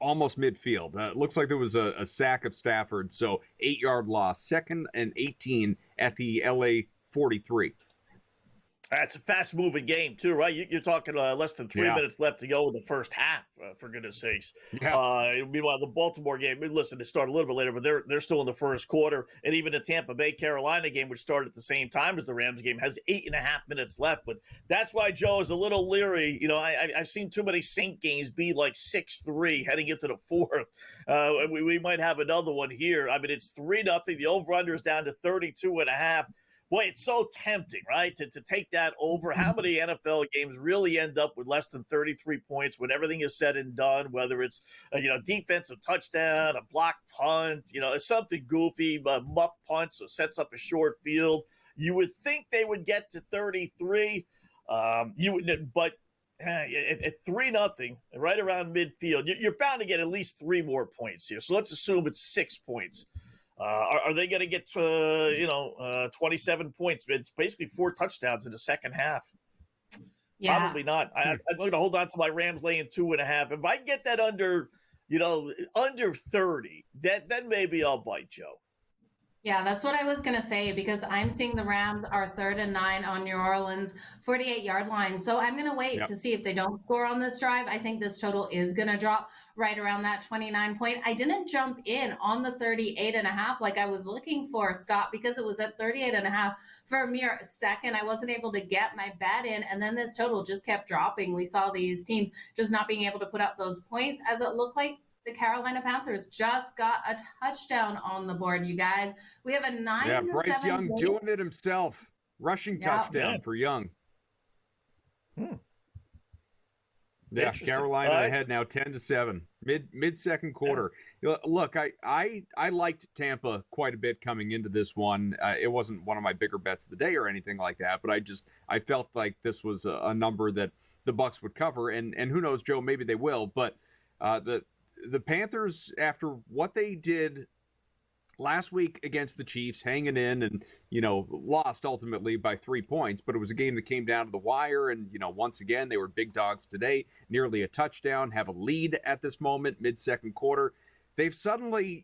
almost midfield. It looks like there was a sack of Stafford, so 8-yard loss. 2nd and 18 at the LA 43. That's a fast-moving game, too, right? You're talking less than 3 minutes left to go in the first half, for goodness sakes. Yeah. Meanwhile, the Baltimore game, listen, it started a little bit later, but they're still in the first quarter. And even the Tampa Bay-Carolina game, which started at the same time as the Rams game, has 8.5 minutes left. But that's why Joe is a little leery. I've seen too many Saint games be like 6-3 heading into the fourth. We might have another one here. I mean, it's 3-0. The over-under is down to 32.5. Boy, it's so tempting, right, to take that over. How many NFL games really end up with less than 33 points when everything is said and done, whether it's defensive touchdown, a blocked punt, something goofy, a muff punt, so sets up a short field. You would think they would get to 33. But at 3-0, right around midfield, you're bound to get at least 3 more points here. So let's assume it's 6 points. Are they going to get 27 points? It's basically 4 touchdowns in the second half. Yeah. Probably not. I'm going to hold on to my Rams laying 2.5. If I get that under 30, then maybe I'll bite, Joe. Yeah, that's what I was going to say, because I'm seeing the Rams are 3rd and 9 on New Orleans 48-yard line. So I'm going to wait to see if they don't score on this drive. I think this total is going to drop right around that 29 point. I didn't jump in on the 38.5 like I was looking for, Scott, because it was at 38.5 for a mere second. I wasn't able to get my bet in, and then this total just kept dropping. We saw these teams just not being able to put up those points, as it looked like the Carolina Panthers just got a touchdown on the board, you guys. We have a 9-7. Bryce Young game. Doing it himself. Rushing touchdown for Young. Yeah, Carolina ahead now 10-7. Mid second quarter. Look, I liked Tampa quite a bit coming into this one. It wasn't one of my bigger bets of the day or anything like that, but I felt like this was a number that the Bucs would cover, and who knows, Joe, maybe they will, but the Panthers, after what they did last week against the Chiefs, hanging in and, lost ultimately by 3 points, but it was a game that came down to the wire. And, once again, they were big dogs today, nearly a touchdown, have a lead at this moment, mid-second quarter. They've suddenly,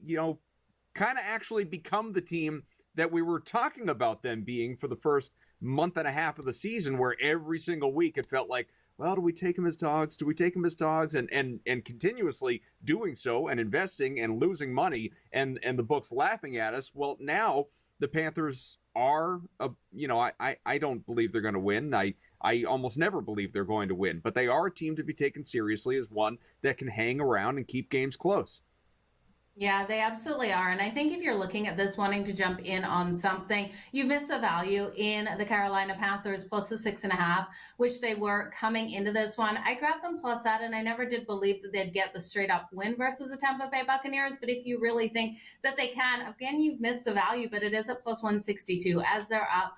kind of actually become the team that we were talking about them being for the first month and a half of the season, where every single week it felt like, well, do we take them as dogs? Do we take them as dogs? And continuously doing so and investing and losing money and the books laughing at us. Well, now the Panthers are, I don't believe they're going to win. I almost never believe they're going to win. But they are a team to be taken seriously as one that can hang around and keep games close. Yeah, they absolutely are. And I think if you're looking at this, wanting to jump in on something, you've missed the value in the Carolina Panthers plus the 6.5, which they were coming into this one. I grabbed them plus that, and I never did believe that they'd get the straight up win versus the Tampa Bay Buccaneers. But if you really think that they can, again, you've missed the value, but it is at plus 162 as they're up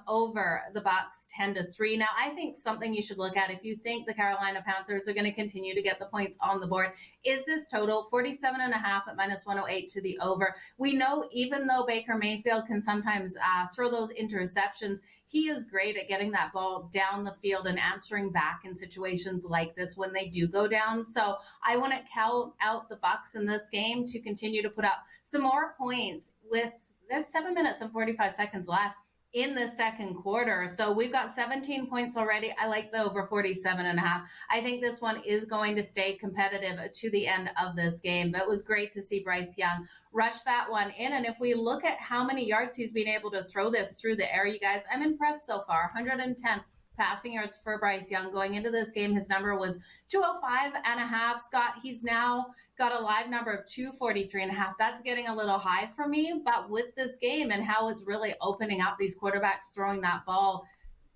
over the Bucs 10-3. Now, I think something you should look at if you think the Carolina Panthers are going to continue to get the points on the board is this total 47.5 at minus 108 to the over. We know even though Baker Mayfield can sometimes throw those interceptions, he is great at getting that ball down the field and answering back in situations like this when they do go down. So I want to count out the Bucs in this game to continue to put up some more points there's 7 minutes and 45 seconds left in the second quarter. So we've got 17 points already. I like the over 47.5. I think this one is going to stay competitive to the end of this game. But it was great to see Bryce Young rush that one in. And if we look at how many yards he's been able to throw this through the air, you guys, I'm impressed so far. 110 passing yards for Bryce Young. Going into this game, his number was 205.5. Scott, he's now got a live number of 243.5. That's getting a little high for me, but with this game and how it's really opening up these quarterbacks throwing that ball,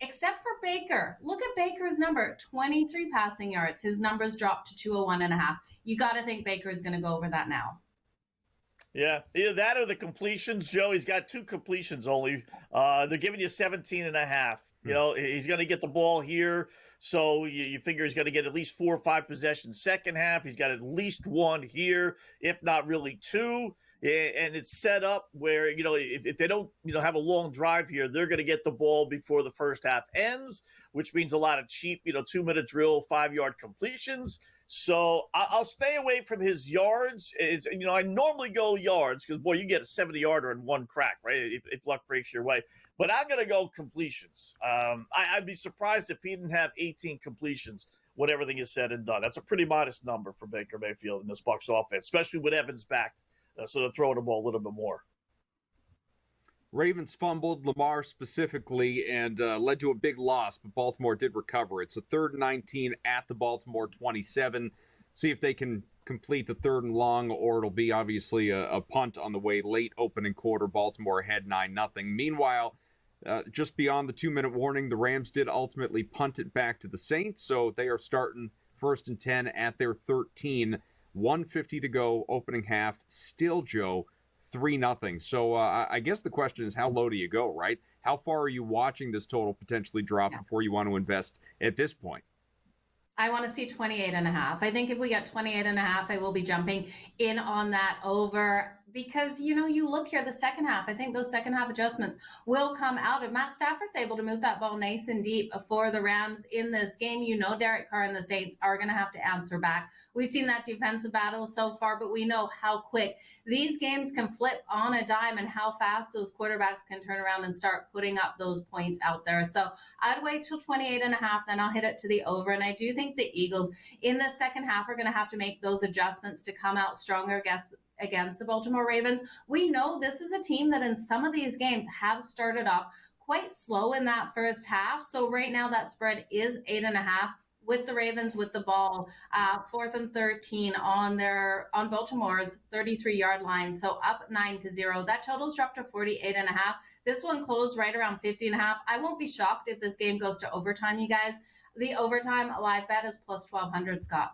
except for Baker. Look at Baker's number, 23 passing yards. His numbers dropped to 201.5. You got to think Baker is going to go over that now. Yeah, either that or the completions, Joe. He's got 2 completions only. They're giving you 17.5. He's going to get the ball here, so you figure he's going to get at least 4 or 5 possessions second half. He's got at least 1 here, if not really 2. and it's set up where, if they don't, have a long drive here, they're going to get the ball before the first half ends, which means a lot of cheap, 2-minute drill, 5-yard completions. So I'll stay away from his yards. I normally go yards because, boy, you get a 70-yarder in one crack, right? If luck breaks your way. But I'm going to go completions. I'd be surprised if he didn't have 18 completions when everything is said and done. That's a pretty modest number for Baker Mayfield in this Bucs offense, especially with Evans back. So they're throwing the ball a little bit more. Ravens fumbled, Lamar specifically, and led to a big loss, but Baltimore did recover. It's a 3rd and 19 at the Baltimore 27. See if they can complete the 3rd and long, or it'll be obviously a punt on the way. Late opening quarter, Baltimore ahead 9-0. Meanwhile, just beyond the 2-minute warning, the Rams did ultimately punt it back to the Saints, so they are starting 1st and 10 at their 13. 1:50 to go, opening half. Still, Joe, 3-0. So I guess the question is, how low do you go, right? How far are you watching this total potentially drop before you want to invest at this point? I want to see 28.5. I think if we get 28.5, I will be jumping in on that over, because, you look here, the second half, I think those second half adjustments will come out. If Matt Stafford's able to move that ball nice and deep for the Rams in this game, Derek Carr and the Saints are going to have to answer back. We've seen that defensive battle so far, but we know how quick these games can flip on a dime and how fast those quarterbacks can turn around and start putting up those points out there. So I'd wait till 28.5, then I'll hit it to the over. And I do think the Eagles in the second half are going to have to make those adjustments to come out stronger against the Baltimore Ravens. We know this is a team that in some of these games have started off quite slow in that first half. So right now that spread is 8.5 with the Ravens with the ball, 4th and 13 on Baltimore's 33-yard line. So up 9-0. That total's dropped to 48.5. This one closed right around 50.5. I won't be shocked if this game goes to overtime, you guys. The overtime live bet is plus 1,200, Scott.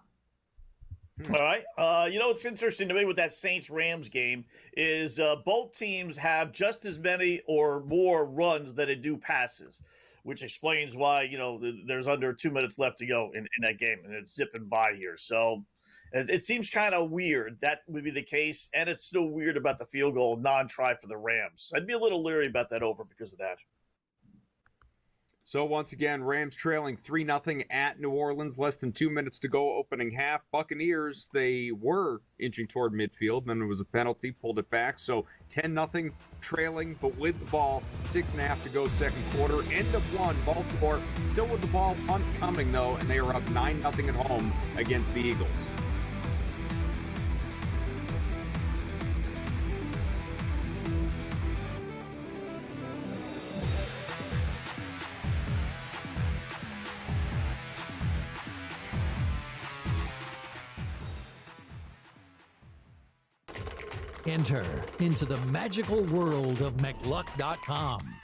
All right. What's interesting to me with that Saints-Rams game is both teams have just as many or more runs than they do passes, which explains why, there's under 2 minutes left to go in that game, and it's zipping by here. So it seems kind of weird that would be the case, and it's still weird about the field goal non-try for the Rams. I'd be a little leery about that over because of that. So once again, Rams trailing 3-0 at New Orleans. Less than 2 minutes to go, opening half. Buccaneers, they were inching toward midfield. Then there was a penalty, pulled it back. So 10-0 trailing, but with the ball. 6.5 to go, second quarter. End of one. Baltimore still with the ball. Punt coming, though, and they are up 9-0 at home against the Eagles. Enter into the magical world of McLuck.com,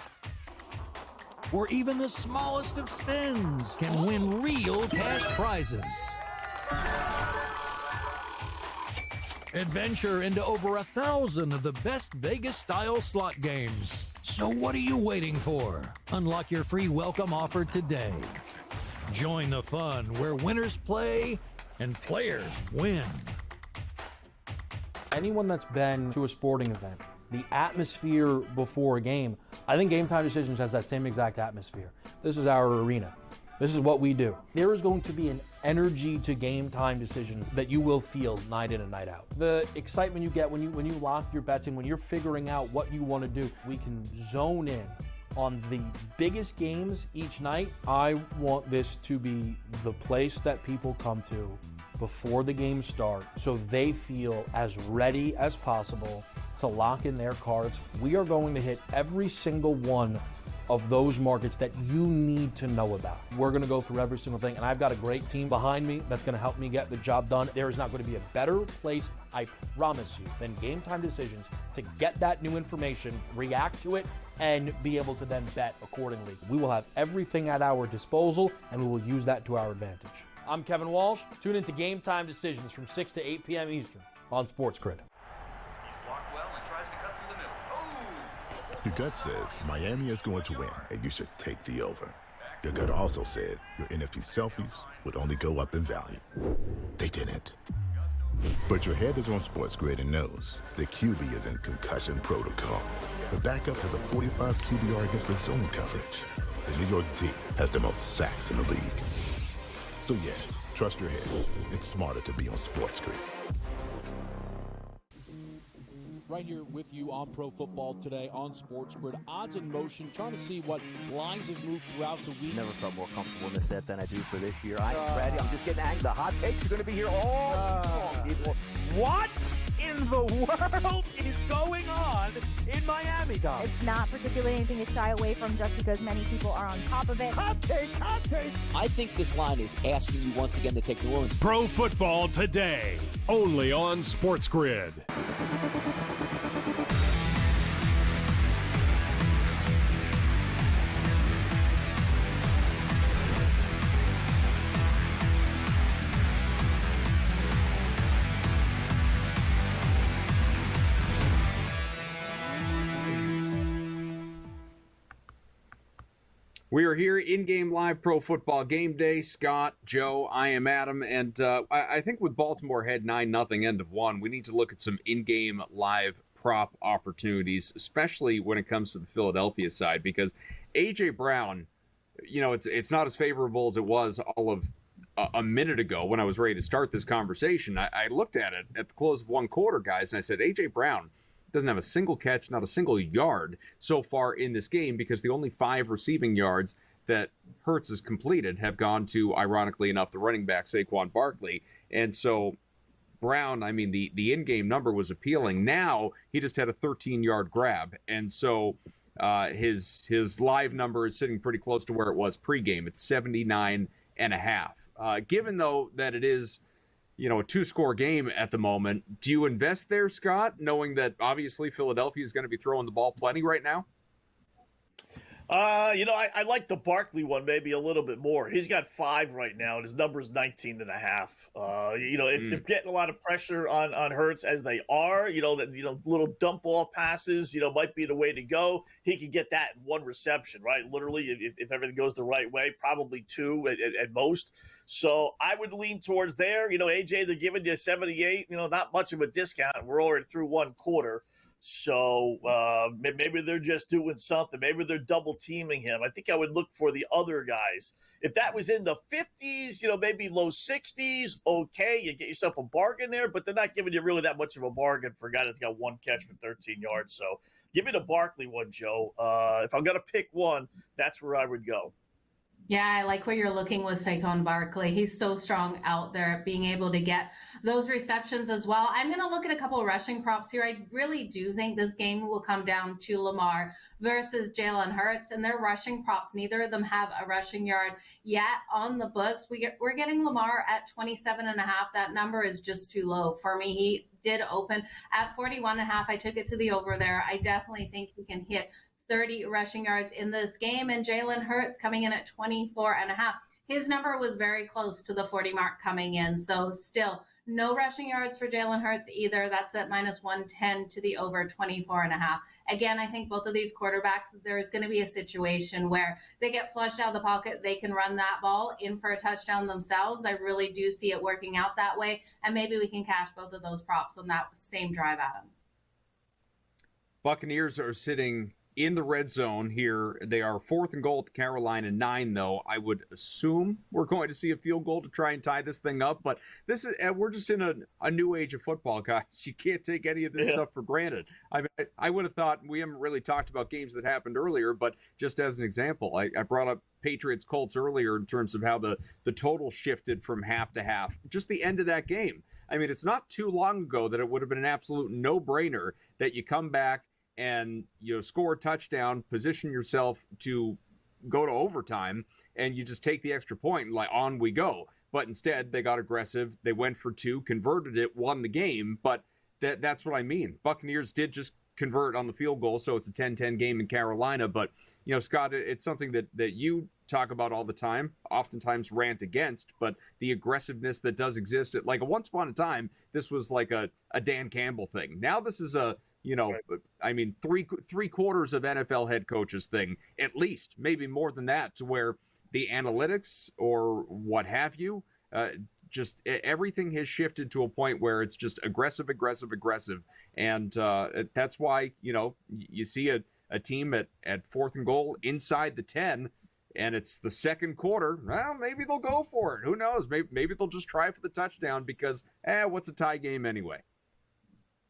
where even the smallest of spins can win real cash prizes. Adventure into over 1,000 of the best Vegas-style slot games. So what are you waiting for? Unlock your free welcome offer today. Join the fun where winners play and players win. Anyone that's been to a sporting event, the atmosphere before a game, I think Game Time Decisions has that same exact atmosphere. This is our arena. This is what we do. There is going to be an energy to Game Time Decisions that you will feel night in and night out. The excitement you get when you lock your bets in, when you're figuring out what you want to do, we can zone in on the biggest games each night. I want this to be the place that people come to before the game starts, so they feel as ready as possible to lock in their cards. We are going to hit every single one of those markets that you need to know about. We're going to go through every single thing, and I've got a great team behind me that's going to help me get the job done. There is not going to be a better place, I promise you, than Game Time Decisions to get that new information, react to it, and be able to then bet accordingly. We will have everything at our disposal, and we will use that to our advantage. I'm Kevin Walsh. Tune into Game Time Decisions from 6 to 8 p.m. Eastern on SportsGrid. Your gut says Miami is going to win, and you should take the over. Your gut also said your NFT selfies would only go up in value. They didn't. But your head is on SportsGrid and knows the QB is in concussion protocol. The backup has a 45 QBR against the zone coverage. The New York D has the most sacks in the league. So yeah, trust your head. It's smarter to be on SportsGrid. Right here with you on Pro Football Today on SportsGrid. Odds in motion, trying to see what lines have moved throughout the week. Never felt more comfortable in this set than I do for this year. I am ready. I'm just getting angry. The hot takes are going to be here all long, people. What in the world is going on in Miami, Dom? It's not particularly anything to shy away from just because many people are on top of it. Hot take, hot take. I think this line is asking you once again to take New Orleans. Pro Football Today, only on SportsGrid. We are here in-game live Pro Football Game Day. Scott, Joe, I am Adam, and I think with Baltimore head 9-0 end of one, we need to look at some in-game live prop opportunities, especially when it comes to the Philadelphia side, because A.J. Brown, you know, it's not as favorable as it was all of a minute ago when I was ready to start this conversation. I looked at it at the close of one quarter, guys, and I said, A.J. Brown doesn't have a single catch, not a single yard so far in this game, because the only 5 receiving yards that Hurts has completed have gone to, ironically enough, the running back Saquon Barkley. And so Brown, I mean, the in-game number was appealing. Now he just had a 13-yard grab. And so his live number is sitting pretty close to where it was pregame. It's 79.5. Given, though, that it is, you know, a 2-score game at the moment, do you invest there, Scott, knowing that obviously Philadelphia is going to be throwing the ball plenty right now? You know, I like the Barkley one maybe a little bit more. He's got 5 right now, and his number is 19.5. You know, if they're getting a lot of pressure on Hurts as they are, little dump ball passes, might be the way to go. He could get that in 1 reception, right? Literally, if everything goes the right way, probably 2 at most. So I would lean towards there. AJ, they're giving you 78. Not much of a discount. We're already through 1 quarter. So maybe they're just doing something. Maybe they're double teaming him. I think I would look for the other guys. If that was in the 50s, maybe low 60s, okay, you get yourself a bargain there, but they're not giving you really that much of a bargain for a guy that's got 1 catch for 13 yards. So give me the Barkley one, Joe. If I'm going to pick one, that's where I would go. Yeah, I like where you're looking with Saquon Barkley. He's so strong out there, being able to get those receptions as well. I'm going to look at a couple of rushing props here. I really do think this game will come down to Lamar versus Jalen Hurts, and their rushing props. Neither of them have a rushing yard yet on the books. We're getting Lamar at 27.5. That number is just too low for me. He did open at 41.5. I took it to the over there. I definitely think he can hit 30 rushing yards in this game, and Jalen Hurts coming in at 24.5. His number was very close to the 40 mark coming in. So still no rushing yards for Jalen Hurts either. That's at -110 to the over 24.5. Again, I think both of these quarterbacks, there's going to be a situation where they get flushed out of the pocket. They can run that ball in for a touchdown themselves. I really do see it working out that way. And maybe we can cash both of those props on that same drive, Adam. Buccaneers are sitting in the red zone here. They are 4th and goal at the Carolina 9, though. I would assume we're going to see a field goal to try and tie this thing up. But we're just in a new age of football, guys. You can't take any of this stuff for granted. I would have thought, we haven't really talked about games that happened earlier, but just as an example, I brought up Patriots-Colts earlier in terms of how the total shifted from half to half. Just the end of that game. I mean, it's not too long ago that it would have been an absolute no-brainer that you come back and score a touchdown, position yourself to go to overtime, and you just take the extra point and on we go. But instead, they got aggressive. They went for 2, converted it, won the game. But that's what I mean. Buccaneers did just convert on the field goal, so it's a 10-10 game in Carolina. But, Scott, it's something that you talk about all the time, oftentimes rant against, but the aggressiveness that does exist. Once upon a time, this was like a Dan Campbell thing. Now this is three quarters of NFL head coaches thing, at least, maybe more than that, to where the analytics or what have you just everything has shifted to a point where it's just aggressive, and that's why you see a team at 4th and goal inside the 10, and it's the second quarter. Well, maybe they'll go for it. Who knows? Maybe they'll just try for the touchdown because what's a tie game anyway?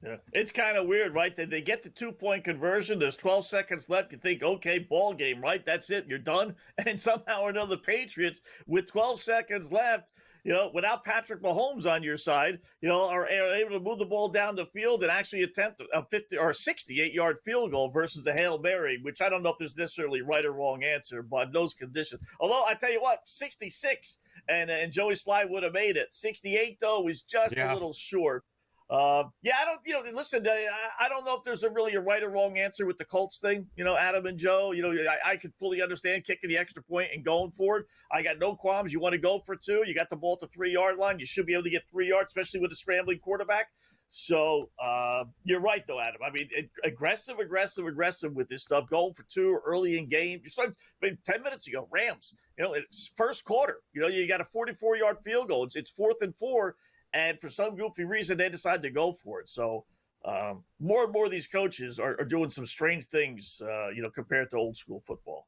Yeah, it's kind of weird, right? They get the 2-point conversion. There's 12 seconds left. You think, okay, ball game, right? That's it. You're done. And somehow or another, the Patriots, with 12 seconds left, without Patrick Mahomes on your side, are able to move the ball down the field and actually attempt a 50 or 68-yard field goal versus a Hail Mary, which I don't know if there's necessarily right or wrong answer, but in those conditions. Although I tell you what, 66 and Joey Slye would have made it. 68 though is just a little short. I don't, listen, I don't know if there's really a right or wrong answer with the Colts thing, Adam and Joe, I could fully understand kicking the extra point and going for it. I got no qualms. You want to go for 2, you got the ball at the 3-yard line. You should be able to get 3 yards, especially with a scrambling quarterback. So you're right though, Adam. I mean, aggressive with this stuff, going for 2 early in game. You started 10 minutes ago, Rams, it's first quarter, you got a 44-yard field goal. It's 4th and 4. And for some goofy reason, they decided to go for it. So more and more of these coaches are doing some strange things, compared to old school football.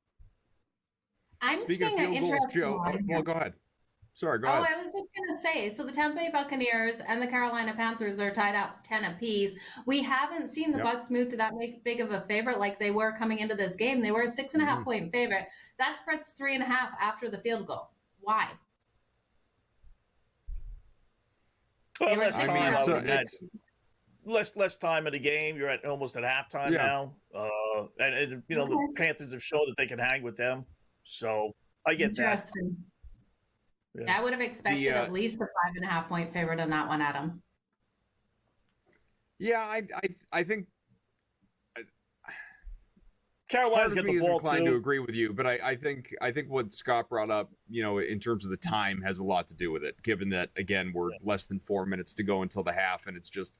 I'm Speaking seeing of an field goals, interesting Joe. Well, go ahead. Sorry, go ahead. I was just going to say, so the Tampa Bay Buccaneers and the Carolina Panthers are tied up 10 apiece. We haven't seen the Bucs move to that big of a favorite like they were coming into this game. They were a 6.5 point favorite. That spreads 3.5 after the field goal. Why? Well, less time in the game. You're almost at halftime now, and the Panthers have shown that they can hang with them. So I get that. Yeah. I would have expected at least a 5.5 point favorite on that one, Adam. Yeah, I think Carolina's got the ball inclined to agree with you, but I think what Scott brought up, in terms of the time, has a lot to do with it. Given that, again, we're less than 4 minutes to go until the half, and it's just,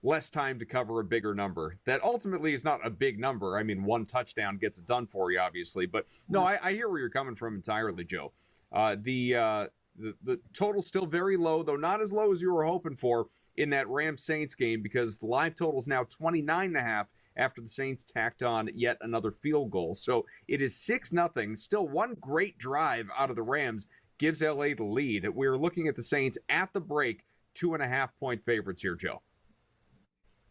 less time to cover a bigger number. That ultimately is not a big number. I mean, 1 touchdown gets it done for you, obviously. But no, I hear where you're coming from entirely, Joe. The total's still very low, though not as low as you were hoping for in that Rams-Saints game, because the live total is now 29.5. After the Saints tacked on yet another field goal. So it is 6-0. Still one great drive out of the Rams gives LA the lead. We're looking at the Saints at the break, 2.5 point favorites here, Joe.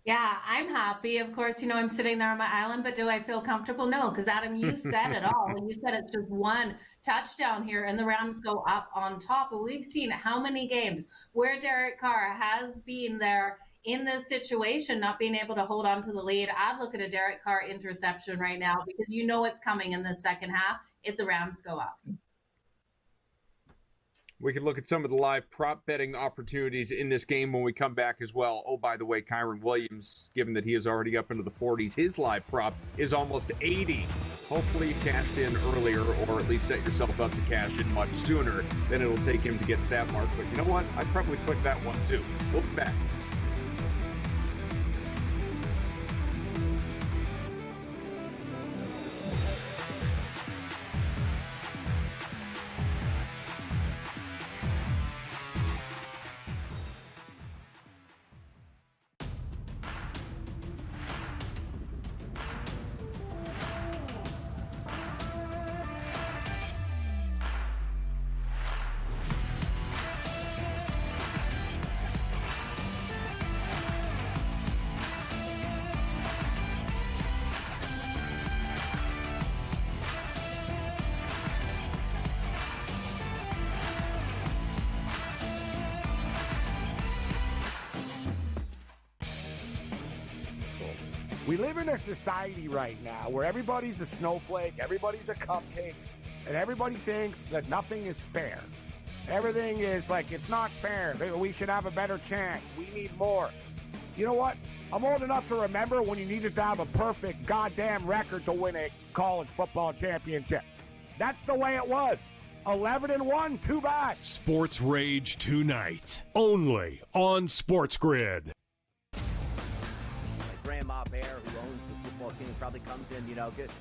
Yeah, I'm happy. Of course, I'm sitting there on my island, but do I feel comfortable? No, because Adam, you said it all. You said it's just 1 touchdown here and the Rams go up on top. But we've seen how many games where Derek Carr has been there in this situation, not being able to hold on to the lead. I'd look at a Derek Carr interception right now because it's coming in the second half if the Rams go up. We can look at some of the live prop betting opportunities in this game when we come back as well. Oh, by the way, Kyron Williams, given that he is already up into the 40s, his live prop is almost 80. Hopefully you cashed in earlier, or at least set yourself up to cash in much sooner than it'll take him to get to that mark. But you know what? I'd probably click that one too. We'll be back. We live in a society right now where everybody's a snowflake, everybody's a cupcake, and everybody thinks that nothing is fair. Everything is like, it's not fair. We should have a better chance. We need more. You know what? I'm old enough to remember when you needed to have a perfect goddamn record to win a college football championship. That's the way it was. 11-1, too bad. Sports Rage tonight, only on SportsGrid. Grandma Bear, who owns the football team probably comes in,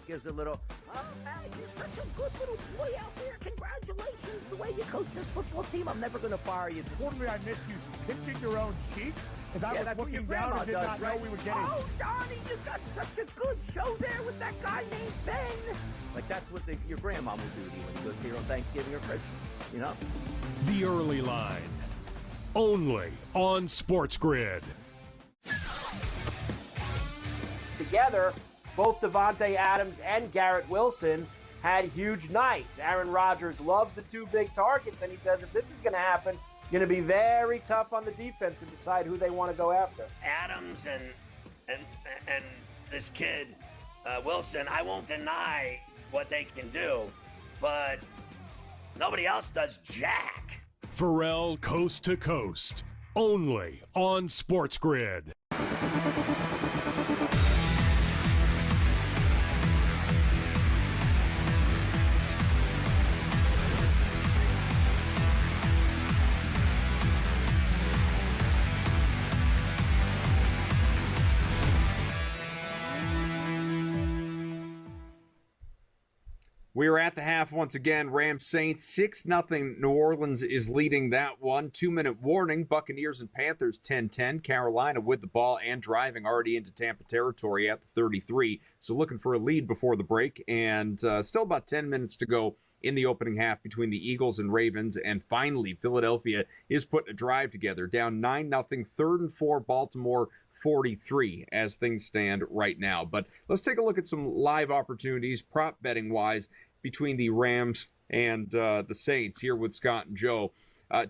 gives a little, oh, man, you're such a good little boy out there. Congratulations, the way you coach this football team. I'm never going to fire you. Told me I missed you pinching your own cheek as I was looking down and did not know we were getting. Oh, Donnie, you got such a good show there with that guy named Ben. Like, that's what your grandma would do to you when you go see her on Thanksgiving or Christmas, The Early Line, only on SportsGrid. Together, both Devontae Adams and Garrett Wilson had huge nights. Aaron Rodgers loves the two big targets, and he says if this is going to happen, going to be very tough on the defense to decide who they want to go after. Adams and this kid, Wilson, I won't deny what they can do, but nobody else does jack. Pharrell Coast to Coast, only on SportsGrid. We are at the half once again. Rams Saints 6-0. New Orleans is leading that one. 2-minute warning. Buccaneers and Panthers 10-10. Carolina with the ball and driving already into Tampa territory at the 33. So looking for a lead before the break. And still about 10 minutes to go in the opening half between the Eagles and Ravens. And finally, Philadelphia is putting a drive together. Down 9-0. 3rd and 4, Baltimore 43 as things stand right now. But let's take a look at some live opportunities, prop betting wise, between the Rams and the Saints here with Scott and Joe.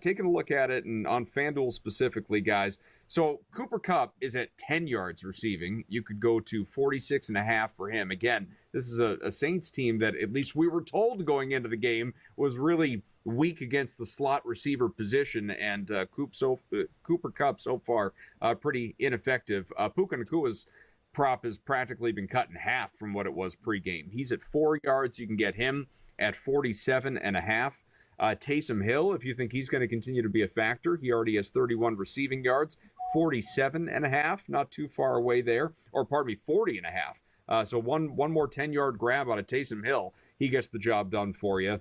Taking a look at it and on FanDuel specifically, guys. So Cooper Kupp is at 10 yards receiving. You could go to 46.5 for him. Again, this is a Saints team that at least we were told going into the game was really weak against the slot receiver position, and Cooper Kupp so far pretty ineffective. Puka Nakua's prop has practically been cut in half from what it was pregame. He's at 4 yards. You can get him at 47.5. Taysom Hill, if you think he's going to continue to be a factor, he already has 31 receiving yards, 47.5, not too far away there, or pardon me, 40.5. So one more 10-yard grab out of Taysom Hill, he gets the job done for you.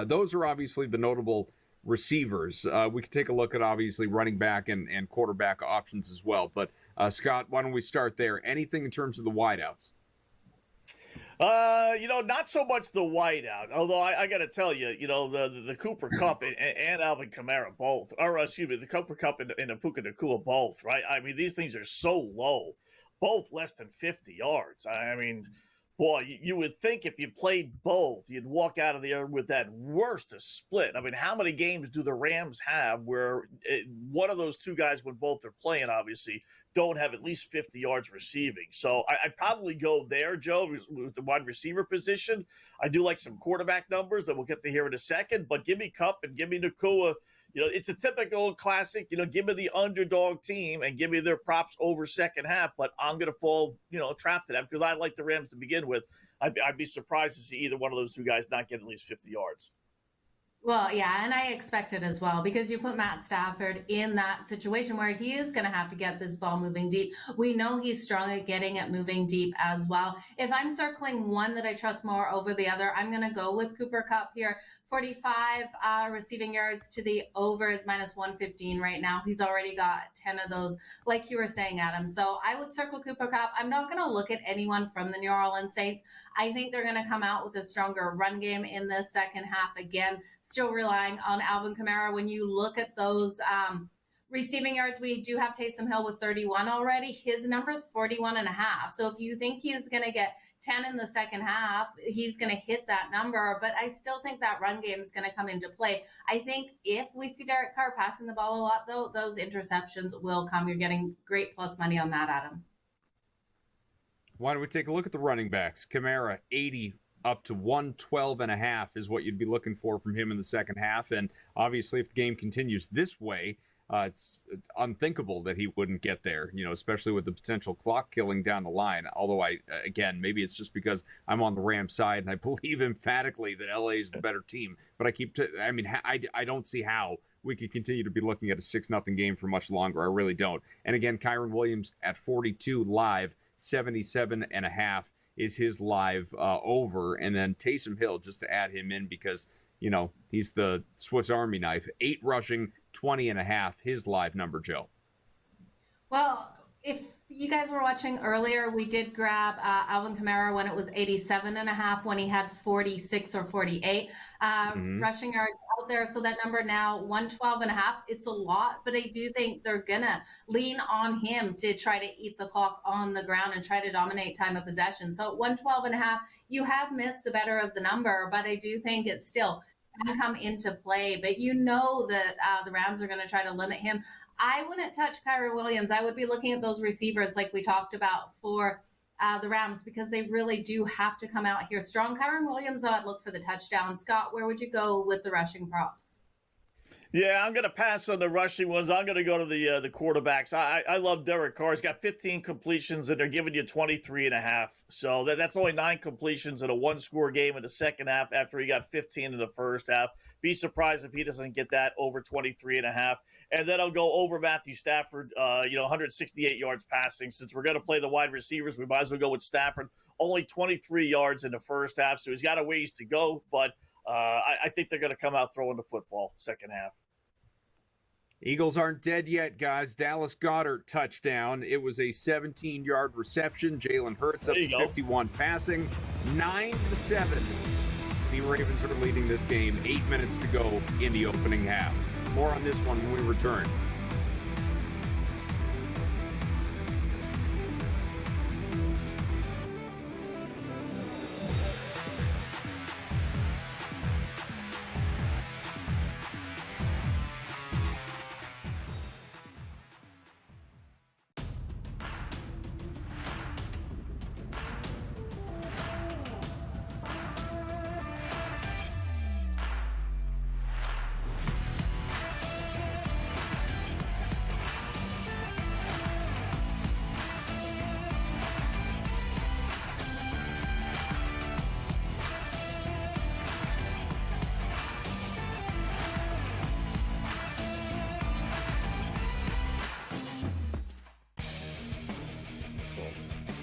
Those are obviously the notable receivers. We could take a look at obviously running back and quarterback options as well. But Scott, why don't we start there? Anything in terms of the wideouts? Not so much the wideout. Although I got to tell you, the Cooper Kupp and Alvin Kamara both, or excuse me, the Cooper Kupp and the Puka Nacua both, right? I mean, these things are so low, both less than 50 yards. I mean, boy, you would think if you played both, you'd walk out of there with that worst of split. I mean, how many games do the Rams have where one of those two guys, when both are playing, obviously, don't have at least 50 yards receiving? So I'd probably go there, Joe, with the wide receiver position. I do like some quarterback numbers that we'll get to here in a second, but give me Kupp and give me Nacua. It's a typical classic, give me the underdog team and give me their props over second half, but I'm going to fall, trapped to that because I like the Rams to begin with. I'd be surprised to see either one of those two guys not get at least 50 yards. Well, yeah, and I expect it as well because you put Matt Stafford in that situation where he is going to have to get this ball moving deep. We know he's strong at getting it moving deep as well. If I'm circling one that I trust more over the other, I'm going to go with Cooper Kupp here. 45 receiving yards to the over is minus 115 right now. He's already got 10 of those, like you were saying, Adam. So I would circle Cooper Kupp. I'm not going to look at anyone from the New Orleans Saints. I think they're going to come out with a stronger run game in this second half again. Still relying on Alvin Kamara. When you look at those receiving yards, we do have Taysom Hill with 31 already. His number is 41.5. So if you think he's going to get 10 in the second half, he's going to hit that number. But I still think that run game is going to come into play. I think if we see Derek Carr passing the ball a lot, though, those interceptions will come. You're getting great plus money on that, Adam. Why don't we take a look at the running backs? Kamara, 80 up to 112.5 is what you'd be looking for from him in the second half. And obviously, if the game continues this way, it's unthinkable that he wouldn't get there, especially with the potential clock killing down the line. Although again, maybe it's just because I'm on the Rams side and I believe emphatically that LA is the better team. But I don't see how we could continue to be looking at a 6-0 game for much longer. I really don't. And again, Kyren Williams at 42 live, 77.5 is his live over. And then Taysom Hill, just to add him in because, he's the Swiss Army knife, 8 rushing, 20.5, his live number, Joe. Well, if you guys were watching earlier, we did grab Alvin Kamara when it was 87.5, when he had 46 or 48 rushing yards out there. So that number now 112.5. It's a lot, but I do think they're gonna lean on him to try to eat the clock on the ground and try to dominate time of possession. So 112.5, you have missed the better of the number, but I do think it's still can come into play. But that the Rams are going to try to limit him. I wouldn't touch Kyren Williams. I would be looking at those receivers like we talked about for the Rams, because they really do have to come out here strong. Kyren Williams, I'd look for the touchdown. Scott, where would you go with the rushing props? Yeah, I'm going to pass on the rushing ones. I'm going to go to the quarterbacks. I love Derek Carr. He's got 15 completions, and they're giving you 23.5. So that's only 9 completions in a one-score game in the second half after he got 15 in the first half. Be surprised if he doesn't get that over 23.5. And then I'll go over Matthew Stafford, 168 yards passing. Since we're going to play the wide receivers, we might as well go with Stafford. Only 23 yards in the first half, so he's got a ways to go, but I think they're going to come out throwing the football second half. Eagles aren't dead yet, guys. Dallas Goedert touchdown. It was a 17-yard reception. Jalen Hurts up to 51 passing. 9-7. The Ravens are leading this game. 8 minutes to go in the opening half. More on this one when we return.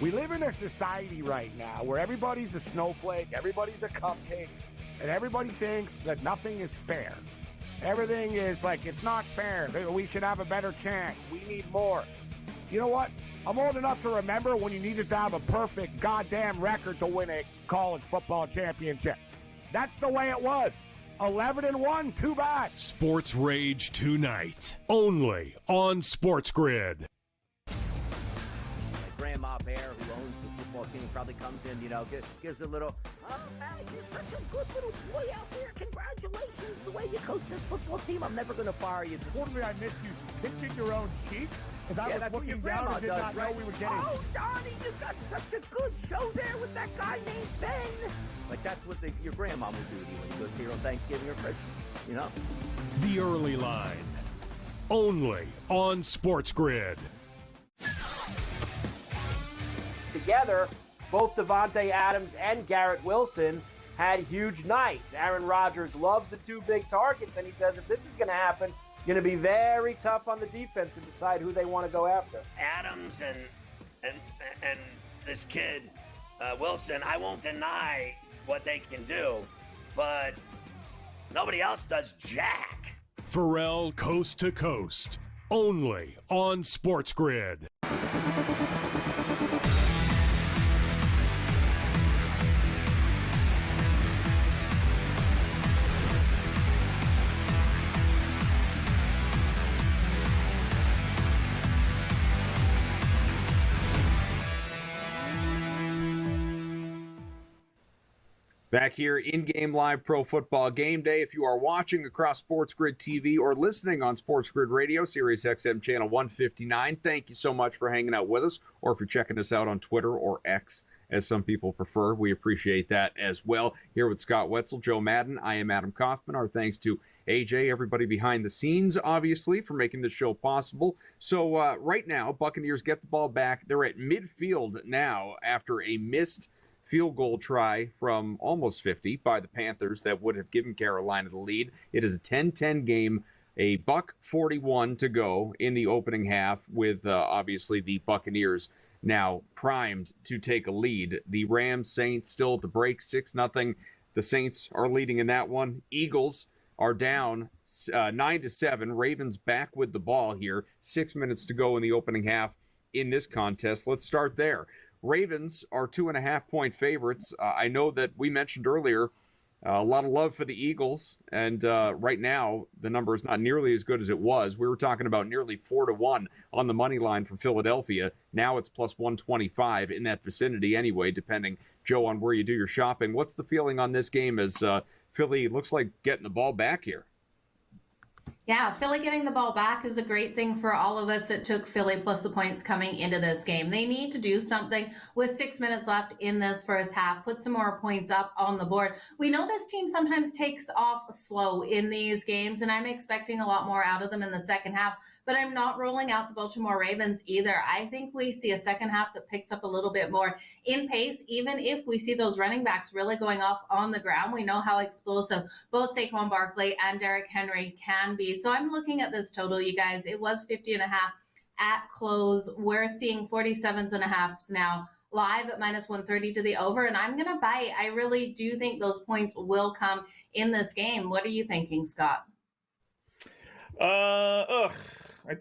We live in a society right now where everybody's a snowflake, everybody's a cupcake, and everybody thinks that nothing is fair. Everything is like, it's not fair. We should have a better chance. We need more. You know what? I'm old enough to remember when you needed to have a perfect goddamn record to win a college football championship. That's the way it was. 11-1, too bad. Sports Rage tonight, only on SportsGrid. Grandma Bear, who owns the football team, probably comes in, gives a little, oh, hey, you're such a good little boy out there. Congratulations, the way you coach this football team. I'm never going to fire you. Totally, I missed you. Pinching your own cheek? As I was looking down and did not know we were getting... Oh, Donnie, you got such a good show there with that guy named Ben. Like, that's what your grandma would do to you when you go see her on Thanksgiving or Christmas, The Early Line, only on SportsGrid. Together, both Davante Adams and Garrett Wilson had huge nights. Aaron Rodgers loves the 2 big targets, and he says if this is going to happen, going to be very tough on the defense to decide who they want to go after. Adams and this kid Wilson, I won't deny what they can do, but nobody else does jack. Pharrell Coast to Coast, only on SportsGrid. Back here in-game live pro football game day. If you are watching across SportsGrid TV or listening on SportsGrid Radio, Sirius XM channel 159, thank you so much for hanging out with us. Or if you're checking us out on Twitter or X, as some people prefer, we appreciate that as well. Here with Scott Wetzel, Joe Madden, I am Adam Kaufman. Our thanks to AJ, everybody behind the scenes, obviously, for making this show possible. So right now, Buccaneers get the ball back. They're at midfield now after a missed field goal try from almost 50 by the Panthers that would have given Carolina the lead. It is a 10-10 game, a $1:41 to go in the opening half with obviously the Buccaneers now primed to take a lead. The Rams Saints still at the break, 6-0. The Saints are leading in that one. Eagles are down 9-7. Ravens back with the ball here. 6 minutes to go in the opening half in this contest. Let's start there. Ravens are 2.5-point favorites. I know that we mentioned earlier a lot of love for the Eagles, and right now the number is not nearly as good as it was. We were talking about nearly 4-1 on the money line for Philadelphia. Now it's plus 125 in that vicinity anyway, depending, Joe, on where you do your shopping. What's the feeling on this game as Philly looks like getting the ball back here? Yeah, Philly getting the ball back is a great thing for all of us. It took Philly plus the points coming into this game. They need to do something with 6 minutes left in this first half, put some more points up on the board. We know this team sometimes takes off slow in these games, and I'm expecting a lot more out of them in the second half, but I'm not rolling out the Baltimore Ravens either. I think we see a second half that picks up a little bit more in pace, even if we see those running backs really going off on the ground. We know how explosive both Saquon Barkley and Derrick Henry can be. So I'm looking at this total, you guys. It was 50.5 at close. We're seeing 47.5 now live at minus 130 to the over, and I'm going to buy. I really do think those points will come in this game. What are you thinking, Scott? I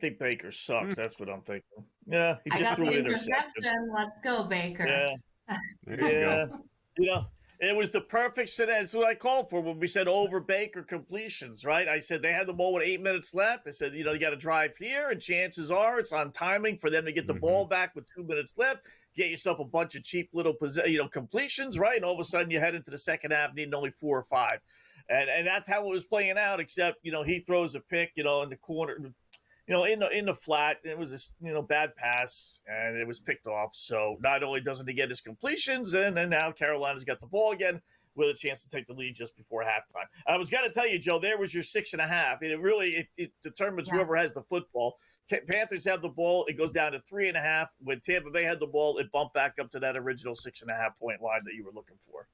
think Baker sucks. That's what I'm thinking. Yeah, he just threw an interception. Let's go, Baker. Yeah. There you go. It was the perfect scenario. That's what I called for when we said over Baker completions, right? I said they had the ball with 8 minutes left. I said, you got to drive here, and chances are it's on timing for them to get the ball back with 2 minutes left. Get yourself a bunch of cheap little completions, right? And all of a sudden you head into the second half needing only 4 or 5. And that's how it was playing out, except, he throws a pick, in the corner, in the flat. It was a, bad pass, and it was picked off. So not only doesn't he get his completions, and now Carolina's got the ball again with a chance to take the lead just before halftime. I was going to tell you, Joe, there was your 6.5. And it really determines whoever has the football. Panthers have the ball. It goes down to 3.5. When Tampa Bay had the ball, it bumped back up to that original 6.5-point line that you were looking for.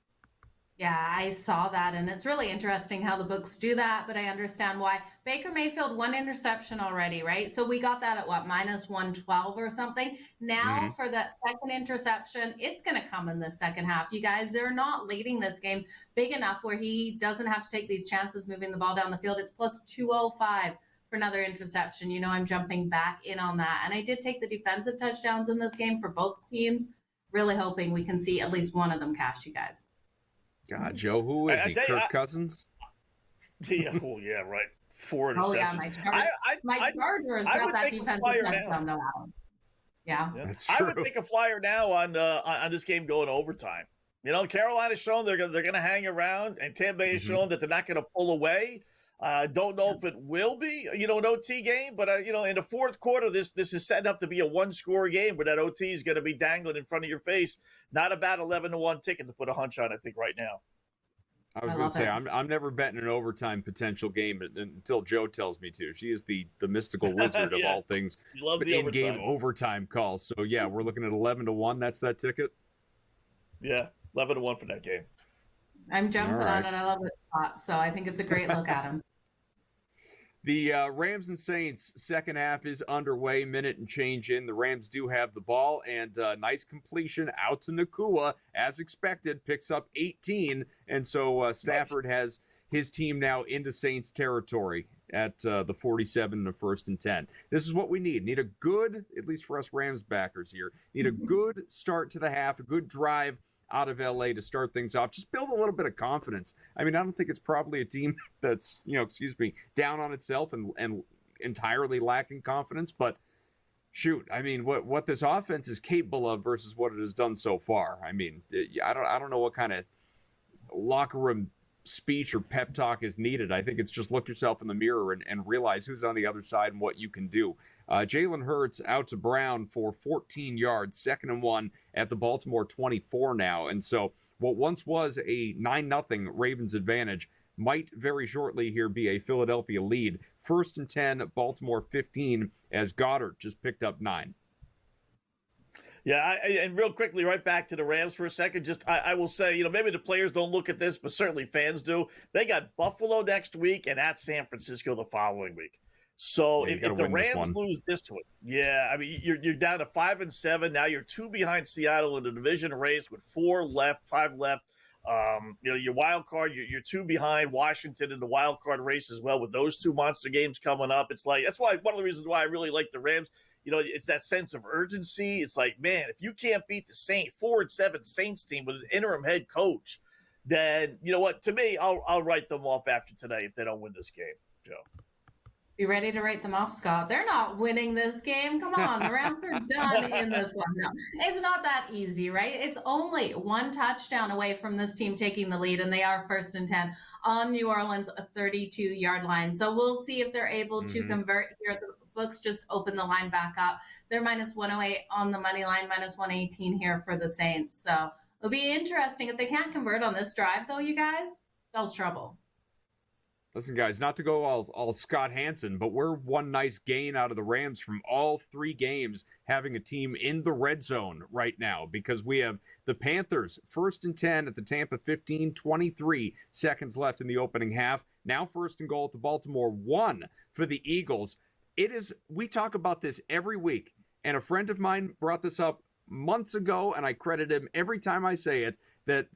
Yeah, I saw that, and it's really interesting how the books do that, but I understand why. Baker Mayfield, 1 interception already, right? So we got that at minus 112 or something. Now for that second interception, it's going to come in the second half. You guys, they're not leading this game big enough where he doesn't have to take these chances moving the ball down the field. It's plus 205 for another interception. I'm jumping back in on that. And I did take the defensive touchdowns in this game for both teams, really hoping we can see at least one of them cash, you guys. God, Joe, who is he? Kirk Cousins? Yeah, right. 4 interceptions. Oh, yeah, my Chargers got that defensive touchdown, though. Yeah. That's true. I would take a flyer now on this game going overtime. Carolina's shown they're going to hang around, and Tampa Bay has shown that they're not going to pull away. Don't know if it will be, an OT game, but, in the fourth quarter, this is setting up to be a 1-score game where that OT is going to be dangling in front of your face. Not a bad 11-1 ticket to put a hunch on, I think, right now. I was going to say, I'm never betting an overtime potential game until Joe tells me to. She is the mystical wizard of all things in-game overtime calls. So, yeah, we're looking at 11-1. That's that ticket? Yeah, 11-1 for that game. I'm jumping on it. I love it, so I think it's a great look at him. The Rams and Saints second half is underway, minute and change in. The Rams do have the ball, and nice completion out to Nakua, as expected, picks up 18. And so Stafford has his team now into Saints territory at the 47 and 1st and 10. This is what we need. Need a good, at least for us Rams backers here, need a good start to the half, a good drive out of LA to start things off. Just build a little bit of confidence. I mean, I don't think it's probably a team that's, down on itself and entirely lacking confidence, but shoot, I mean, what this offense is capable of versus what it has done so far. I mean, I don't know what kind of locker room speech or pep talk is needed. I think it's just look yourself in the mirror and realize who's on the other side and what you can do. Jalen Hurts out to Brown for 14 yards, 2nd and 1 at the Baltimore 24 now. And so what once was a 9-0 Ravens advantage might very shortly here be a Philadelphia lead. 1st and 10, Baltimore 15, as Goddard just picked up 9. Yeah, and real quickly, right back to the Rams for a second. Just I will say, maybe the players don't look at this, but certainly fans do. They got Buffalo next week and at San Francisco the following week. So if the Rams lose this one, I mean, you're down to 5-7 now. You're 2 behind Seattle in the division race with 5 left. Your wild card, you're 2 behind Washington in the wild card race as well with those 2 monster games coming up. It's like, that's why one of the reasons why I really like the Rams. It's that sense of urgency. It's like, man, if you can't beat the 4-7 Saints team with an interim head coach, then you know what? To me, I'll write them off after today if they don't win this game, Joe. Be ready to write them off, Scott. They're not winning this game. Come on, the Rams are done in this one. No, it's not that easy, right? It's only 1 touchdown away from this team taking the lead, and they are 1st and 10 on New Orleans' 32-yard line. So we'll see if they're able to convert here. The books just open the line back up. They're minus 108 on the money line, minus 118 here for the Saints. So it'll be interesting. If they can't convert on this drive, though, you guys, spells trouble. Listen, guys, not to go all Scott Hansen, but we're one nice gain out of the Rams from all 3 games having a team in the red zone right now, because we have the Panthers 1st and 10 at the Tampa 15, 23 seconds left in the opening half. Now 1st and goal at the Baltimore 1 for the Eagles. We talk about this every week, and a friend of mine brought this up months ago, and I credit him every time I say it, that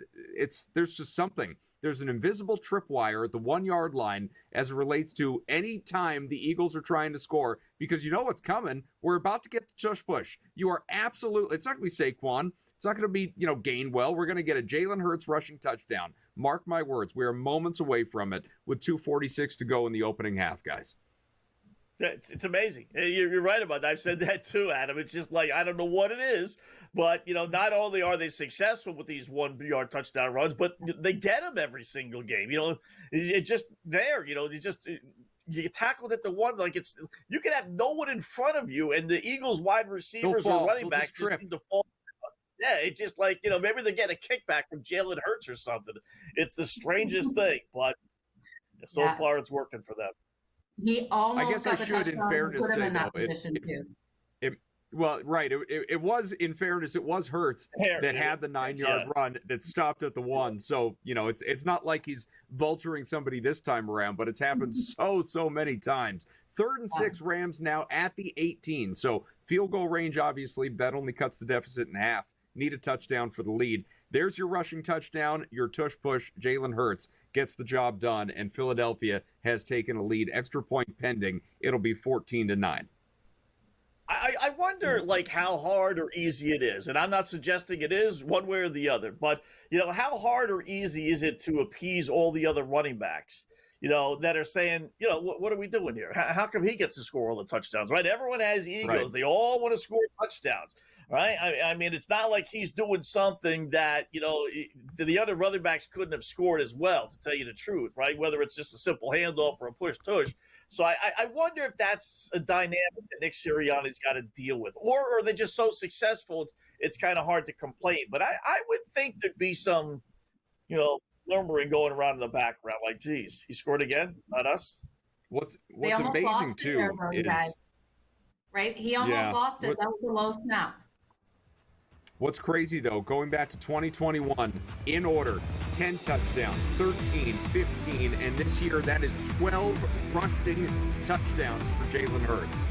there's just something. There's an invisible tripwire at the 1-yard line as it relates to any time the Eagles are trying to score, because you know what's coming. We're about to get the tush push. You are absolutely, it's not going to be Saquon. It's not going to be, Gainwell. We're going to get a Jalen Hurts rushing touchdown. Mark my words. We are moments away from it with 2:46 to go in the opening half, guys. It's amazing. You're right about that. I've said that too, Adam. It's just like, I don't know what it is, but, not only are they successful with these 1-yard touchdown runs, but they get them every single game. It's just there, you tackled at the one, like you can have no one in front of you, and the Eagles wide receivers or running backs just seem to fall. Yeah, it's just like, maybe they get a kickback from Jalen Hurts or something. It's the strangest thing, but so far it's working for them. He almost I guess got I should, in fairness, say, though, it was, in fairness, it was Hurts that had the 9-yard run that stopped at the 1. So, it's not like he's vulturing somebody this time around, but it's happened so many times. 3rd and 6 Rams now at the 18. So field goal range, obviously, that only cuts the deficit in half. Need a touchdown for the lead. There's your rushing touchdown, your tush push. Jalen Hurts gets the job done, and Philadelphia has taken a lead. Extra point pending. It'll be 14-9. I wonder, how hard or easy it is, and I'm not suggesting it is one way or the other, but, how hard or easy is it to appease all the other running backs, that are saying, what are we doing here? How come he gets to score all the touchdowns, right? Everyone has egos. Right. They all want to score touchdowns, right? I mean, it's not like he's doing something that, the other running backs couldn't have scored as well, to tell you the truth, right? Whether it's just a simple handoff or a push-tush. So I wonder if that's a dynamic that Nick Sirianni's got to deal with. Or are they just so successful, it's kind of hard to complain. But I would think thered be some, murmuring going around in the background, like, geez, he scored again, not us. What's amazing too is, right? He almost lost it. That was a low snap. What's crazy though, going back to 2021, in order, 10 touchdowns, 13, 15, and this year that is 12 rushing touchdowns for Jalen Hurts.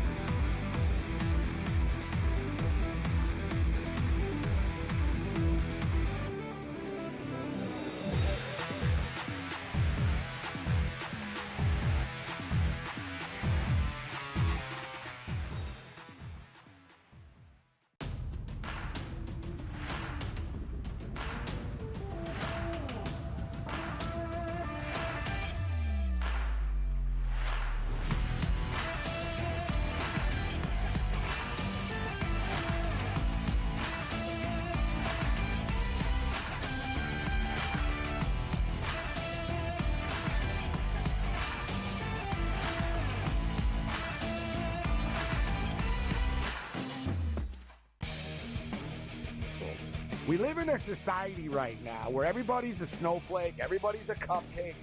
We live in a society right now where everybody's a snowflake, everybody's a cupcake,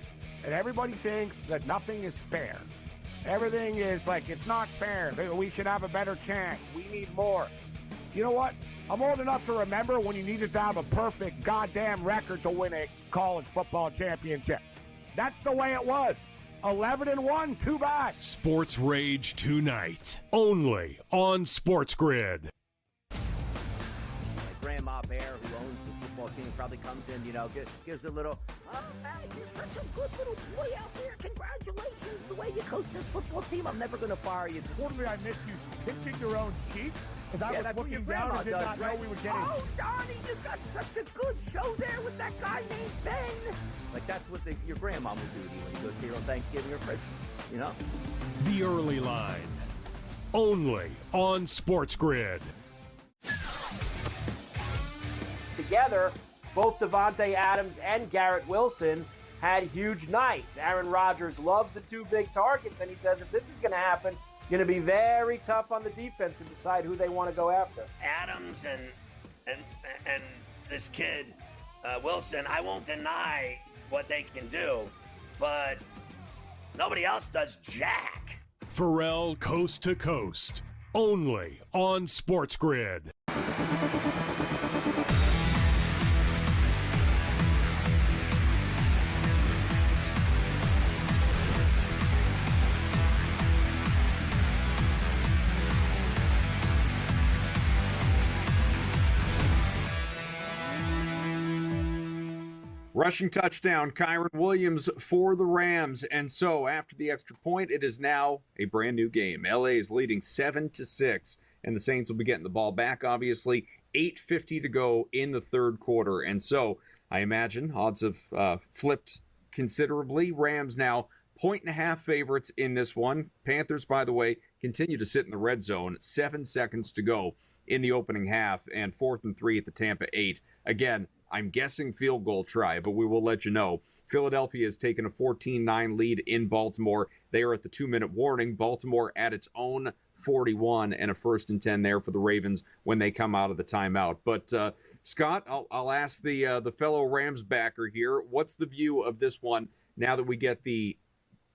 and everybody thinks that nothing is fair. Everything is like, it's not fair. We should have a better chance. We need more. You know what? I'm old enough to remember when you needed to have a perfect goddamn record to win a college football championship. That's the way it was. 11-1, too bad. Sports Rage tonight, only on SportsGrid. Grandma Bear, who owns the football team, probably comes in, gives a little, oh, man, you're such a good little boy out there. Congratulations, the way you coach this football team. I'm never going to fire you. Totally, I missed you pinching your own cheek. As I was looking down and did not know we were getting. Oh, Donnie, you got such a good show there with that guy named Ben. Like, that's what your grandma would do to you when you go see her on Thanksgiving or Christmas, The Early Line, only on SportsGrid. Together, both Davante Adams and Garrett Wilson had huge nights. Aaron Rodgers loves the two big targets, and he says if this is going to happen, going to be very tough on the defense to decide who they want to go after. Adams and this kid Wilson, I won't deny what they can do, but nobody else does jack. Pharrell Coast to Coast, only on SportsGrid. Rushing touchdown, Kyren Williams for the Rams. And so after the extra point, it is now a brand new game. LA is leading 7-6, and the Saints will be getting the ball back, obviously. 8:50 to go in the third quarter. And so I imagine odds have flipped considerably. Rams now 1.5 favorites in this one. Panthers, by the way, continue to sit in the red zone. 7 seconds to go in the opening half, and 4th and 3 at the Tampa 8. Again, I'm guessing field goal try, but we will let you know. Philadelphia has taken a 14-9 lead in Baltimore. They are at the 2-minute warning. Baltimore at its own 41, and a 1st and 10 there for the Ravens when they come out of the timeout. But Scott, I'll ask the fellow Rams backer here. What's the view of this one now that we get the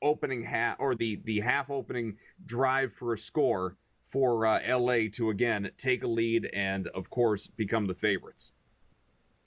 opening half, or the half opening drive for a score for LA to again take a lead and of course become the favorites?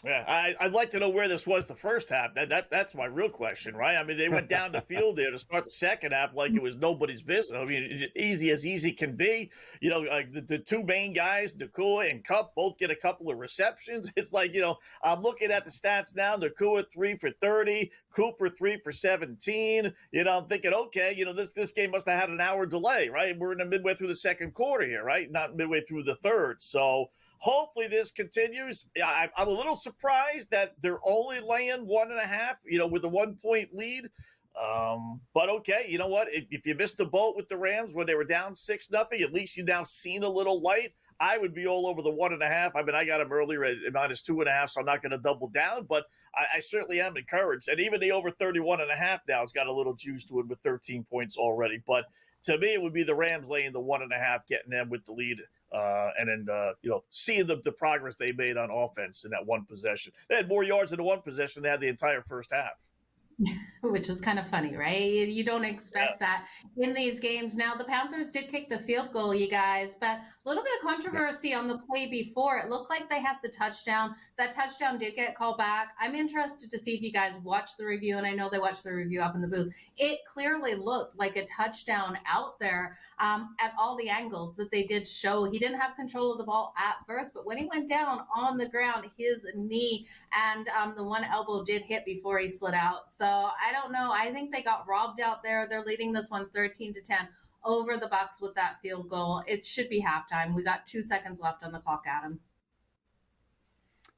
Yeah, I'd like to know where this was the first half. That's my real question, right? I mean, they went down the field there to start the second half like it was nobody's business. I mean, easy as easy can be. The two main guys, Nakua and Kupp, both get a couple of receptions. It's like, I'm looking at the stats now. Nakua 3 for 30, Cooper 3 for 17. I'm thinking, okay, this game must have had an hour delay, right? We're in the midway through the second quarter here, right? Not midway through the third. So hopefully this continues. I'm a little surprised that they're only laying 1.5, with a 1-point lead. But okay, you know what? If you missed the boat with the Rams when they were down 6-0, at least you now seen a little light. I would be all over the 1.5. I mean, I got them earlier at -2.5, so I'm not going to double down, but I certainly am encouraged. And even the over 31.5 now has got a little juice to it with 13 points already. But to me, it would be the Rams laying the 1.5, getting them with the lead. And then, seeing the progress they made on offense in that one possession. They had more yards in the one possession than they had the entire first half. Which is kind of funny, right? You don't expect that in these games. Now, the Panthers did kick the field goal, you guys, but a little bit of controversy on the play before. It looked like they had the touchdown. That touchdown did get called back. I'm interested to see if you guys watched the review, and I know they watched the review up in the booth. It clearly looked like a touchdown out there at all the angles that they did show. He didn't have control of the ball at first, but when he went down on the ground, his knee and the one elbow did hit before he slid out. So I don't know. I think they got robbed out there. They're leading this one 13-10 over the Bucs with that field goal. It should be halftime. We got 2 seconds left on the clock, Adam.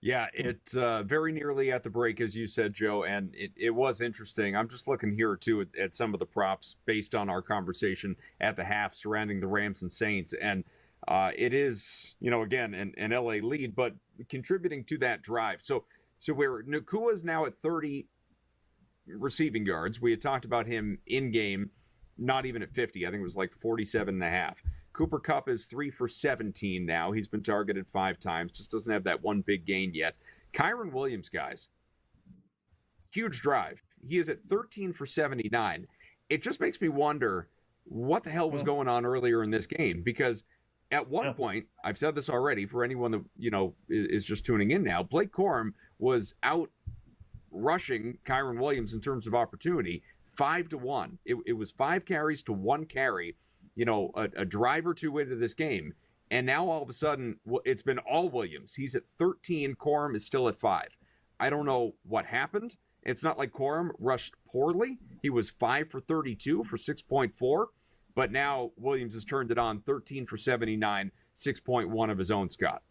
Yeah, it's very nearly at the break, as you said, Joe, and it was interesting. I'm just looking here, too, at some of the props based on our conversation at the half surrounding the Rams and Saints, and it is, again, an LA lead, but contributing to that drive. So where Nakua is now at 30 receiving yards. We had talked about him in game, not even at 50. I think it was like 47.5. Cooper Kupp is 3 for 17 now. He's been targeted 5 times. Just doesn't have that one big gain yet. Kyren Williams, guys, huge drive. He is at 13 for 79. It just makes me wonder what the hell was going on earlier in this game, because at one point, I've said this already for anyone that, is just tuning in now, Blake Corum was out rushing Kyren Williams in terms of opportunity. 5-1. It was 5 carries to 1 carry, a drive or two into this game. And now all of a sudden, it's been all Williams. He's at 13. Corum is still at 5. I don't know what happened. It's not like Corum rushed poorly. He was 5 for 32 for 6.4. But now Williams has turned it on, 13 for 79, 6.1 of his own, Scott.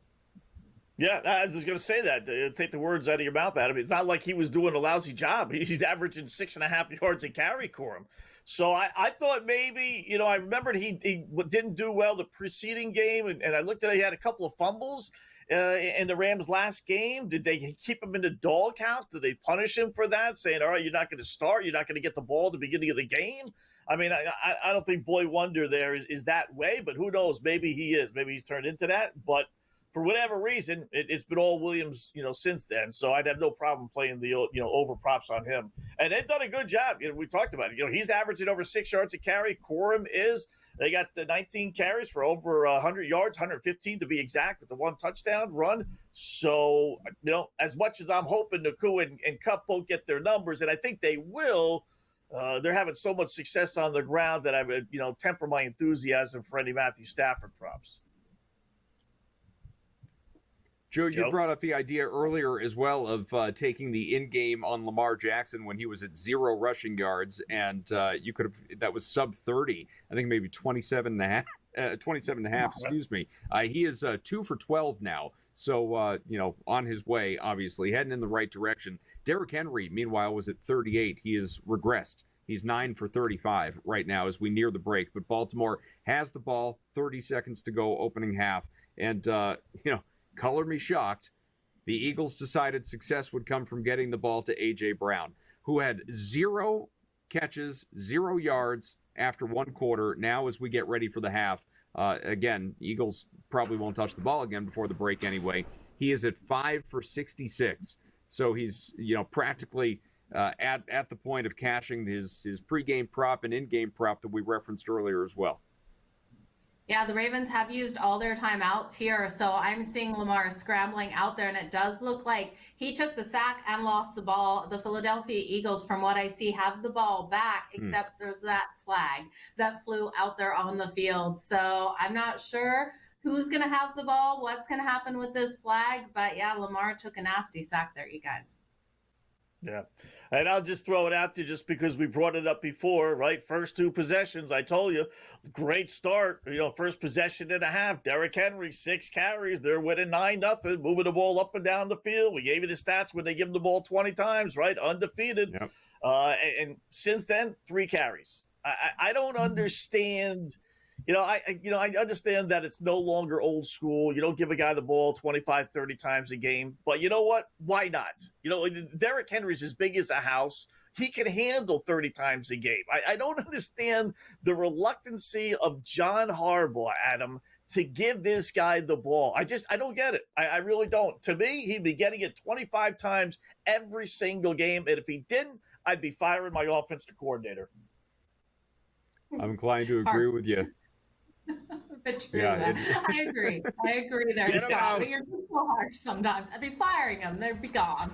Yeah, I was just going to say that. Take the words out of your mouth, Adam. It's not like he was doing a lousy job. He's averaging 6.5 yards a carry, Corum. So I thought maybe, I remembered he didn't do well the preceding game, and I looked at it, he had a couple of fumbles in the Rams' last game. Did they keep him in the doghouse? Did they punish him for that, saying, all right, you're not going to start, you're not going to get the ball at the beginning of the game? I mean, I don't think Boy Wonder there is that way, but who knows? Maybe he is. Maybe he's turned into that, but for whatever reason, it's been all Williams, since then. So I'd have no problem playing the, over props on him. And they've done a good job. We talked about it. He's averaging over 6 yards a carry. Corum is. They got the 19 carries for over 100 yards, 115 to be exact, with the 1 touchdown run. So, as much as I'm hoping Naku and Kupp won't get their numbers, and I think they will, they're having so much success on the ground that I would, temper my enthusiasm for any Matthew Stafford props. Joe, you brought up the idea earlier as well of taking the in-game on Lamar Jackson when he was at 0 rushing yards, and you could have, that was sub 30, I think maybe 27 and a half, excuse me. He is 2 for 12 now, so, on his way, obviously, heading in the right direction. Derrick Henry, meanwhile, was at 38. He has regressed. He's 9 for 35 right now as we near the break, but Baltimore has the ball, 30 seconds to go, opening half, and, color me shocked, the Eagles decided success would come from getting the ball to A.J. Brown, who had 0 catches, 0 yards after 1 quarter. Now as we get ready for the half, again, Eagles probably won't touch the ball again before the break anyway. He is at 5 for 66. So he's, practically at the point of cashing his pregame prop and in-game prop that we referenced earlier as well. Yeah, the Ravens have used all their timeouts here, so I'm seeing Lamar scrambling out there, and it does look like he took the sack and lost the ball. The Philadelphia Eagles, from what I see, have the ball back, except there's that flag that flew out there on the field. So I'm not sure who's going to have the ball, what's going to happen with this flag, but yeah, Lamar took a nasty sack there, you guys. Yeah. And I'll just throw it out there just because we brought it up before, right? First 2 possessions, I told you, great start. First possession and a half. Derrick Henry, 6 carries. They're winning 9-0, moving the ball up and down the field. We gave you the stats when they give them the ball 20 times, right? Undefeated. Yep. And since then, 3 carries. I don't understand. I understand that it's no longer old school. You don't give a guy the ball 25, 30 times a game. But you know what? Why not? Derrick Henry's as big as a house. He can handle 30 times a game. I don't understand the reluctancy of John Harbaugh, Adam, to give this guy the ball. I don't get it. I really don't. To me, he'd be getting it 25 times every single game. And if he didn't, I'd be firing my offensive coordinator. I'm inclined to agree with you. But true, yeah, I agree there, Scott. But you're so harsh sometimes. I'd be firing them. They'd be gone.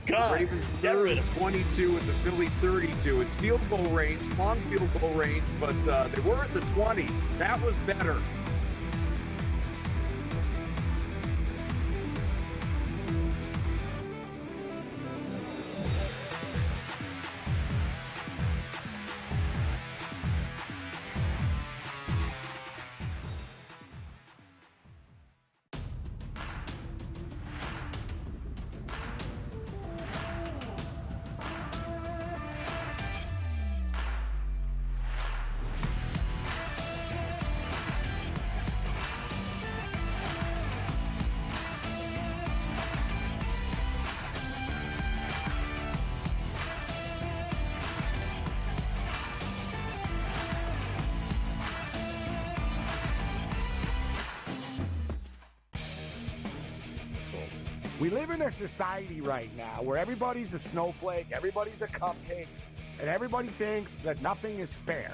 Ravens third, 22 at the Philly 32. It's field goal range, long field goal range, but they were at the 20. That was better. We live in a society right now where everybody's a snowflake, everybody's a cupcake, and everybody thinks that nothing is fair.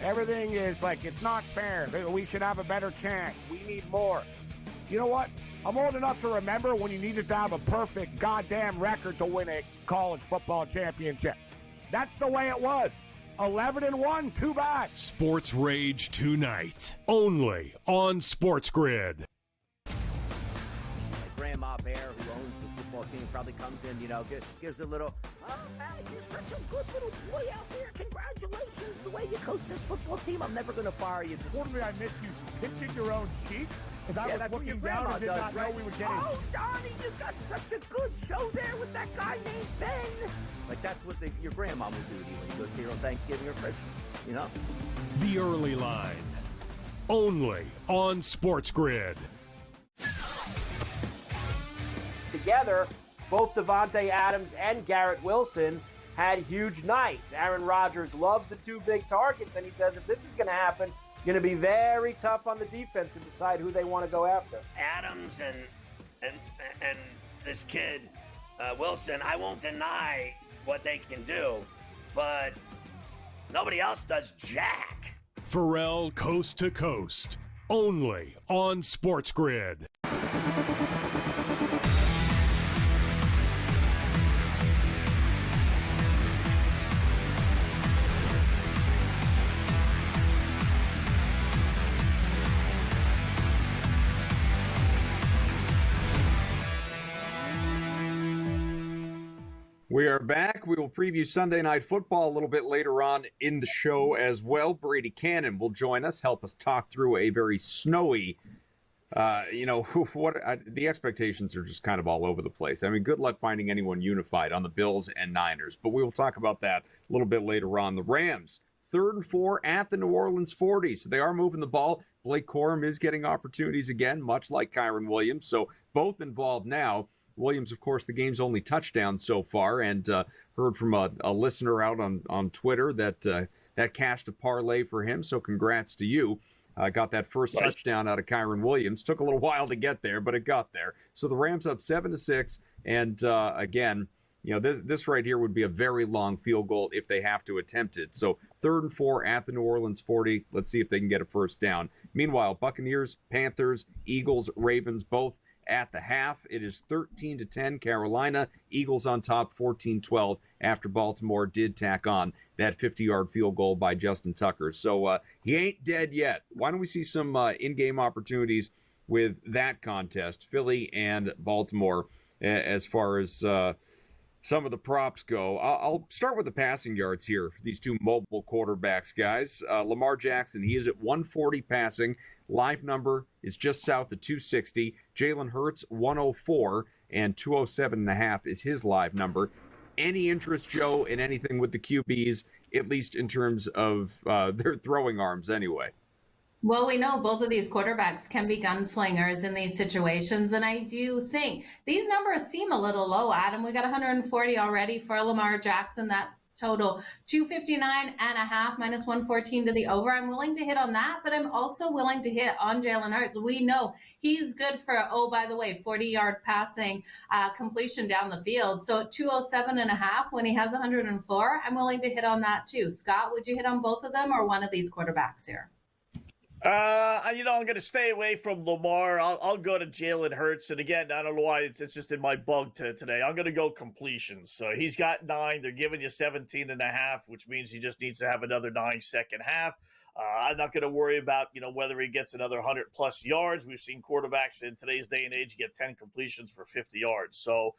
Everything is like, it's not fair. We should have a better chance. We need more. You know what? I'm old enough to remember when you needed to have a perfect goddamn record to win a college football championship. That's the way it was. 11-1, too bad. Sports Rage tonight, only on SportsGrid. Grandma Bear, who owns the football team, probably comes in, gives a little, oh, man, you're such a good little boy out there. Congratulations, the way you coach this football team. I'm never going to fire you. Quarterly, I missed you pinching your own cheek as I was looking down and did not know we were getting. Oh, Donnie, you got such a good show there with that guy named Ben. Like, that's what your grandma would do to you when you go see her on Thanksgiving or Christmas, The Early Line, only on SportsGrid. Together, both Davante Adams and Garrett Wilson had huge nights. Aaron Rodgers loves the two big targets, and he says if this is going to happen, going to be very tough on the defense to decide who they want to go after. Adams and this kid Wilson, I won't deny what they can do, but nobody else does jack. Pharrell Coast to Coast, only on SportsGrid. We are back. We will preview Sunday Night Football a little bit later on in the show as well. Brady Cannon will join us, help us talk through a very snowy, the expectations are just kind of all over the place. I mean, good luck finding anyone unified on the Bills and Niners, but we will talk about that a little bit later on. The Rams, 3rd and 4 at the New Orleans 40, so they are moving the ball. Blake Corum is getting opportunities again, much like Kyren Williams, so both involved now. Williams, of course, the game's only touchdown so far, and heard from a listener out on Twitter that cashed a parlay for him, so congrats to you. Got that first touchdown out of Kyren Williams. Took a little while to get there, but it got there. So the Rams up 7-6, and again, this right here would be a very long field goal if they have to attempt it. So 3rd and 4 at the New Orleans 40. Let's see if they can get a first down. Meanwhile, Buccaneers, Panthers, Eagles, Ravens, both at the half. It is 13-10 Carolina. Eagles on top 14-12 after Baltimore did tack on that 50-yard field goal by Justin Tucker. So he ain't dead yet. Why don't we see some in-game opportunities with that contest, Philly and Baltimore, as far as some of the props go. I'll start with the passing yards here. These two mobile quarterbacks, guys. Lamar Jackson, he is at 140 passing. Live number is just south of 260. Jalen Hurts, 104, and 207.5 is his live number. Any interest, Joe, in anything with the QBs, at least in terms of their throwing arms anyway? Well, we know both of these quarterbacks can be gunslingers in these situations, and I do think these numbers seem a little low, Adam. We got 140 already for Lamar Jackson. That total 259.5 minus 114 to the over. I'm willing to hit on that, but I'm also willing to hit on Jalen Hurts. We know he's good for, by the way, 40-yard passing completion down the field. So at 207.5 when he has 104, I'm willing to hit on that too. Scott, would you hit on both of them or one of these quarterbacks here? I'm going to stay away from Lamar. I'll go to Jalen Hurts. And again, I don't know why it's just in my bug today. I'm going to go completions. So he's got 9. They're giving you 17.5, which means he just needs to have another 9 second half. I'm not going to worry about, whether he gets another 100-plus yards. We've seen quarterbacks in today's day and age get 10 completions for 50 yards. So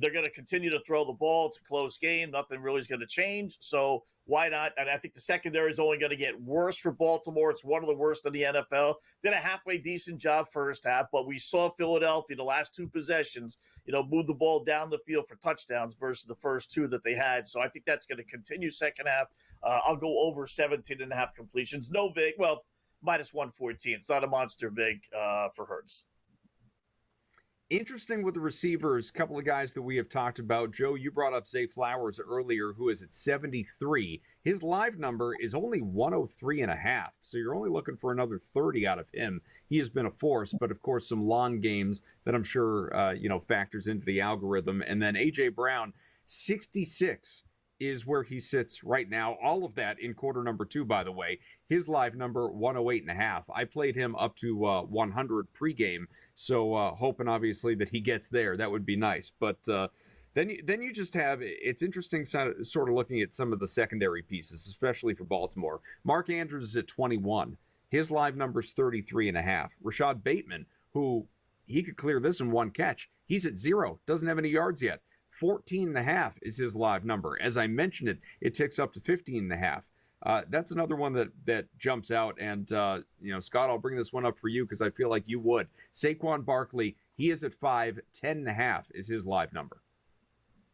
they're going to continue to throw the ball. It's a close game. Nothing really is going to change. So why not? And I think the secondary is only going to get worse for Baltimore. It's one of the worst in the NFL. Did a halfway decent job first half, but we saw Philadelphia the last 2 possessions, move the ball down the field for touchdowns versus the first 2 that they had. So I think that's going to continue second half. I'll go over 17.5 completions. No vig. Well, minus 114. It's not a monster vig for Hurts. Interesting with the receivers, a couple of guys that we have talked about. Joe, you brought up Zay Flowers earlier, who is at 73. His live number is only 103.5, so you're only looking for another 30 out of him. He has been a force, but of course some long games that I'm sure factors into the algorithm. And then A.J. Brown, 66 is where he sits right now. All of that in quarter number 2, by the way. His live number, 108.5. I played him up to 100 pregame, so hoping obviously that he gets there. That would be nice. But Then you just have, it's interesting sort of looking at some of the secondary pieces, especially for Baltimore. Mark Andrews is at 21. His live number is 33.5. Rashad Bateman, who he could clear this in one catch, he's at 0, doesn't have any yards yet. 14.5 is his live number. As I mentioned it ticks up to 15.5. That's another one that jumps out. And, Scott, I'll bring this one up for you because I feel like you would. Saquon Barkley, he is at 5, 10.5 is his live number.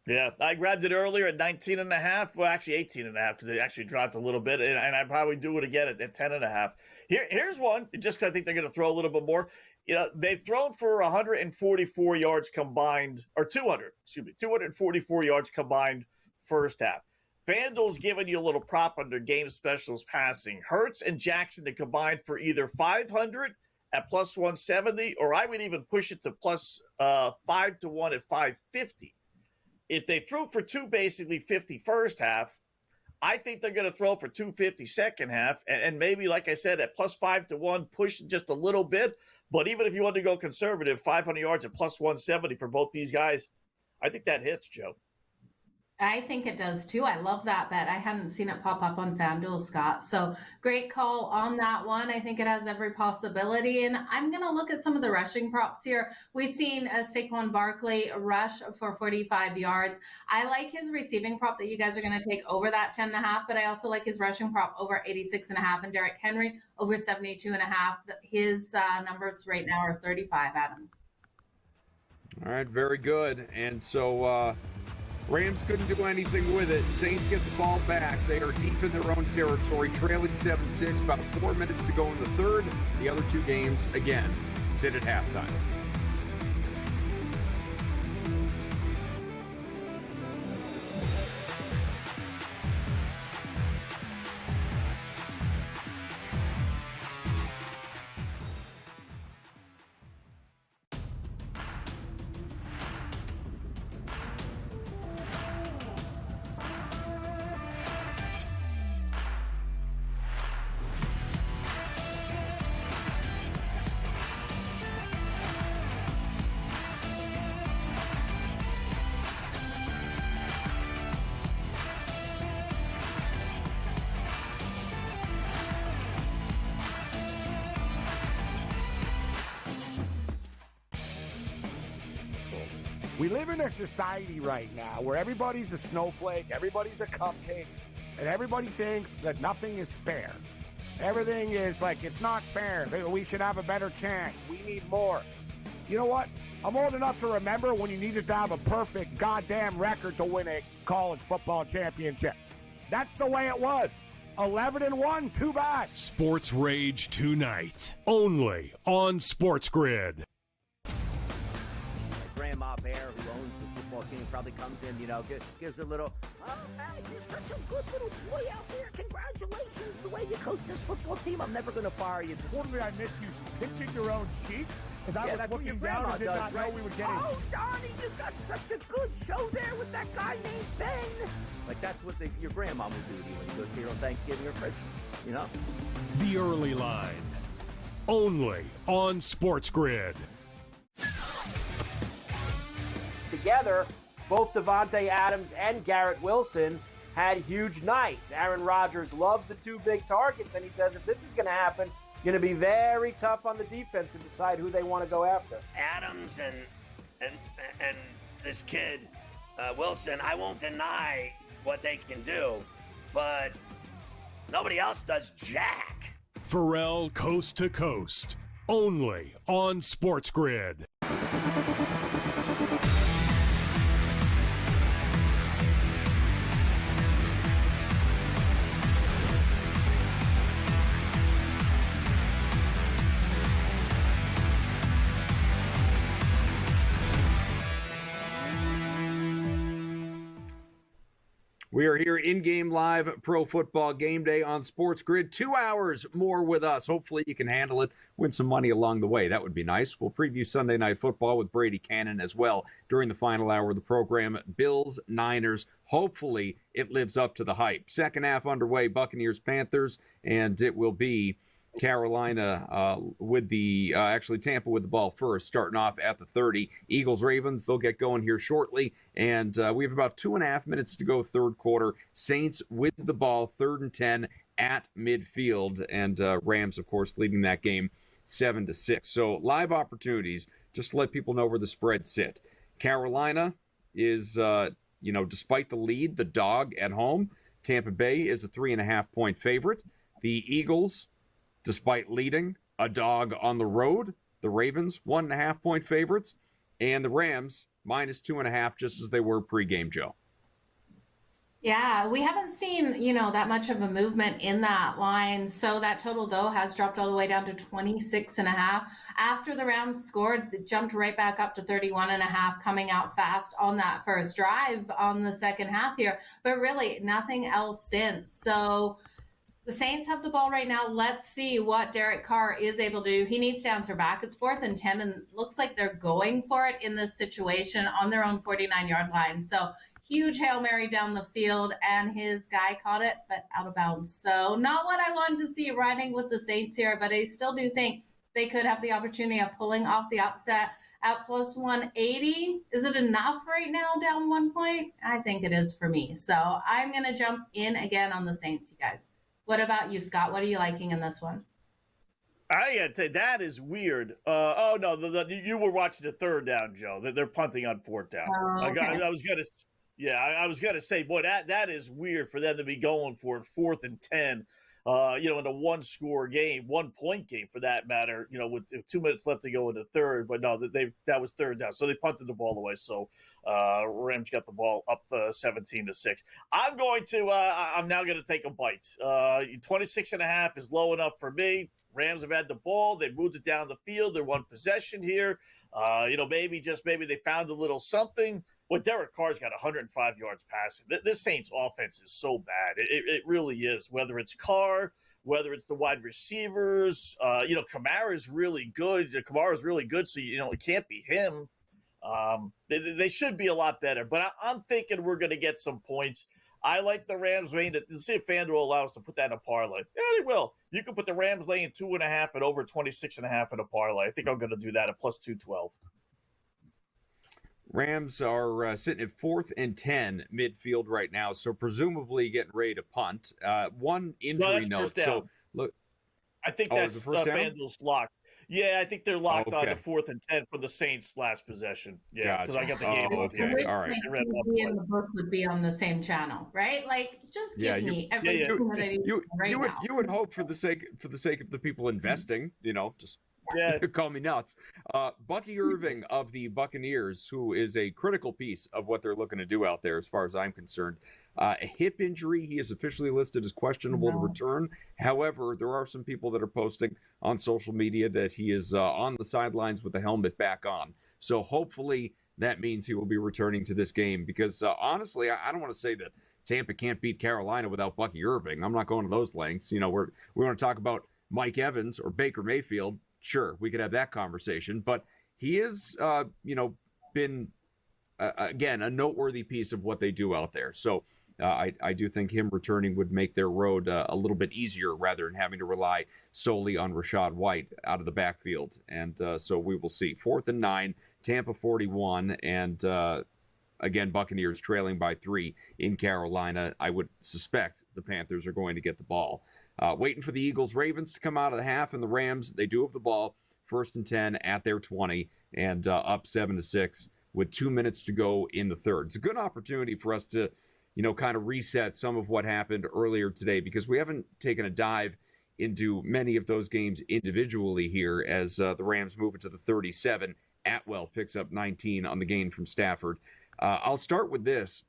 Yeah, I grabbed it earlier at 19.5. Well, actually 18.5 because it actually dropped a little bit, and I probably do it again at 10.5. Here's one, just because I think they're going to throw a little bit more. They've thrown for 144 yards combined, or 244 yards combined first half. FanDuel's giving you a little prop under game specials passing. Hurts and Jackson to combine for either 500 at plus 170, or I would even push it to plus 5-1 at 550. If they threw for 250 first half, I think they're going to throw for 250 second half, and maybe, like I said, at plus 5-1, push just a little bit. But even if you want to go conservative, 500 yards at plus 170 for both these guys, I think that hits, Joe. I think it does too. I love that bet. I hadn't seen it pop up on FanDuel, Scott. So great call on that one. I think it has every possibility. And I'm going to look at some of the rushing props here. We've seen Saquon Barkley rush for 45 yards. I like his receiving prop that you guys are going to take over that 10.5, but I also like his rushing prop over 86.5 and Derrick Henry over 72.5. His numbers right now are 35, Adam. All right, very good. And so, Rams couldn't do anything with it. Saints get the ball back. They are deep in their own territory, trailing 7-6, about 4 minutes to go in the third. The other two games, again, sit at halftime. We live in a society right now where everybody's a snowflake, everybody's a cupcake, and everybody thinks that nothing is fair. Everything is like, it's not fair. We should have a better chance. We need more. You know what? I'm old enough to remember when you needed to have a perfect goddamn record to win a college football championship. That's the way it was. 11-1, too bad. Sports Rage tonight, only on SportsGrid. Grandma Bear, who owns the football team, probably comes in, gives a little, oh, man, you're such a good little boy out there. Congratulations, the way you coach this football team. I'm never going to fire you. Totally, I missed you. Pinching your own cheeks as I was looking down and did not know we were getting. Oh, Donnie, you got such a good show there with that guy named Ben. Like, that's what your grandma would do to you when you go see her on Thanksgiving or Christmas, The Early Line, only on SportsGrid. Together, both Davante Adams and Garrett Wilson had huge nights. Aaron Rodgers loves the two big targets, and he says if this is going to happen, going to be very tough on the defense to decide who they want to go after. Adams and this kid, Wilson, I won't deny what they can do, but nobody else does jack. Pharrell Coast to Coast, only on SportsGrid. We are here in-game live Pro Football Game Day on SportsGrid. 2 hours more with us. Hopefully you can handle it, win some money along the way. That would be nice. We'll preview Sunday Night Football with Brady Cannon as well during the final hour of the program. Bills, Niners. Hopefully it lives up to the hype. Second half underway, Buccaneers, Panthers, and it will be Carolina with the actually Tampa with the ball first, starting off at the 30. Eagles Ravens, they'll get going here shortly, and we have about 2.5 minutes to go third quarter. Saints with the ball, 3rd and 10 at midfield, and Rams, of course, leading that game 7-6. So live opportunities. Just to let people know where the spreads sit. Carolina is, despite the lead, the dog at home. Tampa Bay is a 3.5-point favorite. The Eagles, despite leading, a dog on the road. The Ravens, 1.5-point favorites. And the Rams, -2.5, just as they were pregame, Joe. Yeah, we haven't seen, that much of a movement in that line. So that total, though, has dropped all the way down to 26.5. After the Rams scored, it jumped right back up to 31.5, coming out fast on that first drive on the second half here. But really, nothing else since. So the Saints have the ball right now. Let's see what Derek Carr is able to do. He needs to answer back. It's 4th and 10, and looks like they're going for it in this situation on their own 49-yard line. So huge Hail Mary down the field, and his guy caught it, but out of bounds. So not what I wanted to see riding with the Saints here, but I still do think they could have the opportunity of pulling off the upset at +180. Is it enough right now, down 1 point? I think it is for me. So I'm going to jump in again on the Saints, you guys. What about you, Scott? What are you liking in this one? That is weird. No, you were watching the third down, Joe. They're punting on 4th down. Oh, okay. I was gonna say, boy, that is weird for them to be going for it, 4th and 10. In a 1-point game for that matter. With 2 minutes left to go in the third, but no, that was 3rd down, so they punted the ball away. So Rams got the ball up 17-6. I'm now going to take a bite. 26.5 is low enough for me. Rams have had the ball. They moved it down the field. They're 1 possession here. Maybe they found a little something. Well, Derek Carr's got 105 yards passing. This Saints offense is so bad. It really is, whether it's Carr, whether it's the wide receivers. Kamara's really good. Kamara's really good, so, it can't be him. They should be a lot better. But I'm thinking we're going to get some points. I like the Rams lane. Let's see if FanDuel allows us to put that in a parlay. Yeah, they will. You can put the Rams lane 2.5 and over 26.5 in a parlay. I think I'm going to do that at +212. Rams are sitting at 4th and 10 midfield right now, so presumably getting ready to punt. One injury note. So look, I think that's FanDuel's locked. Yeah, I think they're locked on the 4th and 10 for the Saints' last possession. Yeah, because I got the game. Okay, all right. The book would be on the same channel, right? Like, just give me everything that I need now. You would hope for the sake of the people investing, just. Yeah. Call me nuts. Bucky Irving of the Buccaneers, who is a critical piece of what they're looking to do out there, as far as I'm concerned. A hip injury. He is officially listed as questionable to return. However, there are some people that are posting on social media that he is on the sidelines with the helmet back on. So hopefully that means he will be returning to this game, because honestly, I don't want to say that Tampa can't beat Carolina without Bucky Irving. I'm not going to those lengths. We want to talk about Mike Evans or Baker Mayfield. Sure, we could have that conversation, but he has, been, again, a noteworthy piece of what they do out there. So I do think him returning would make their road a little bit easier rather than having to rely solely on Rachaad White out of the backfield. And so we will see. 4th and 9, Tampa 41, and again, Buccaneers trailing by 3 in Carolina. I would suspect the Panthers are going to get the ball. Waiting for the Eagles-Ravens to come out of the half, and the Rams, they do have the ball, 1st and 10 at their 20, and up 7-6 with 2 minutes to go in the third. It's a good opportunity for us to, kind of reset some of what happened earlier today, because we haven't taken a dive into many of those games individually here, as the Rams move into the 37. Atwell picks up 19 on the gain from Stafford. I'll start with this.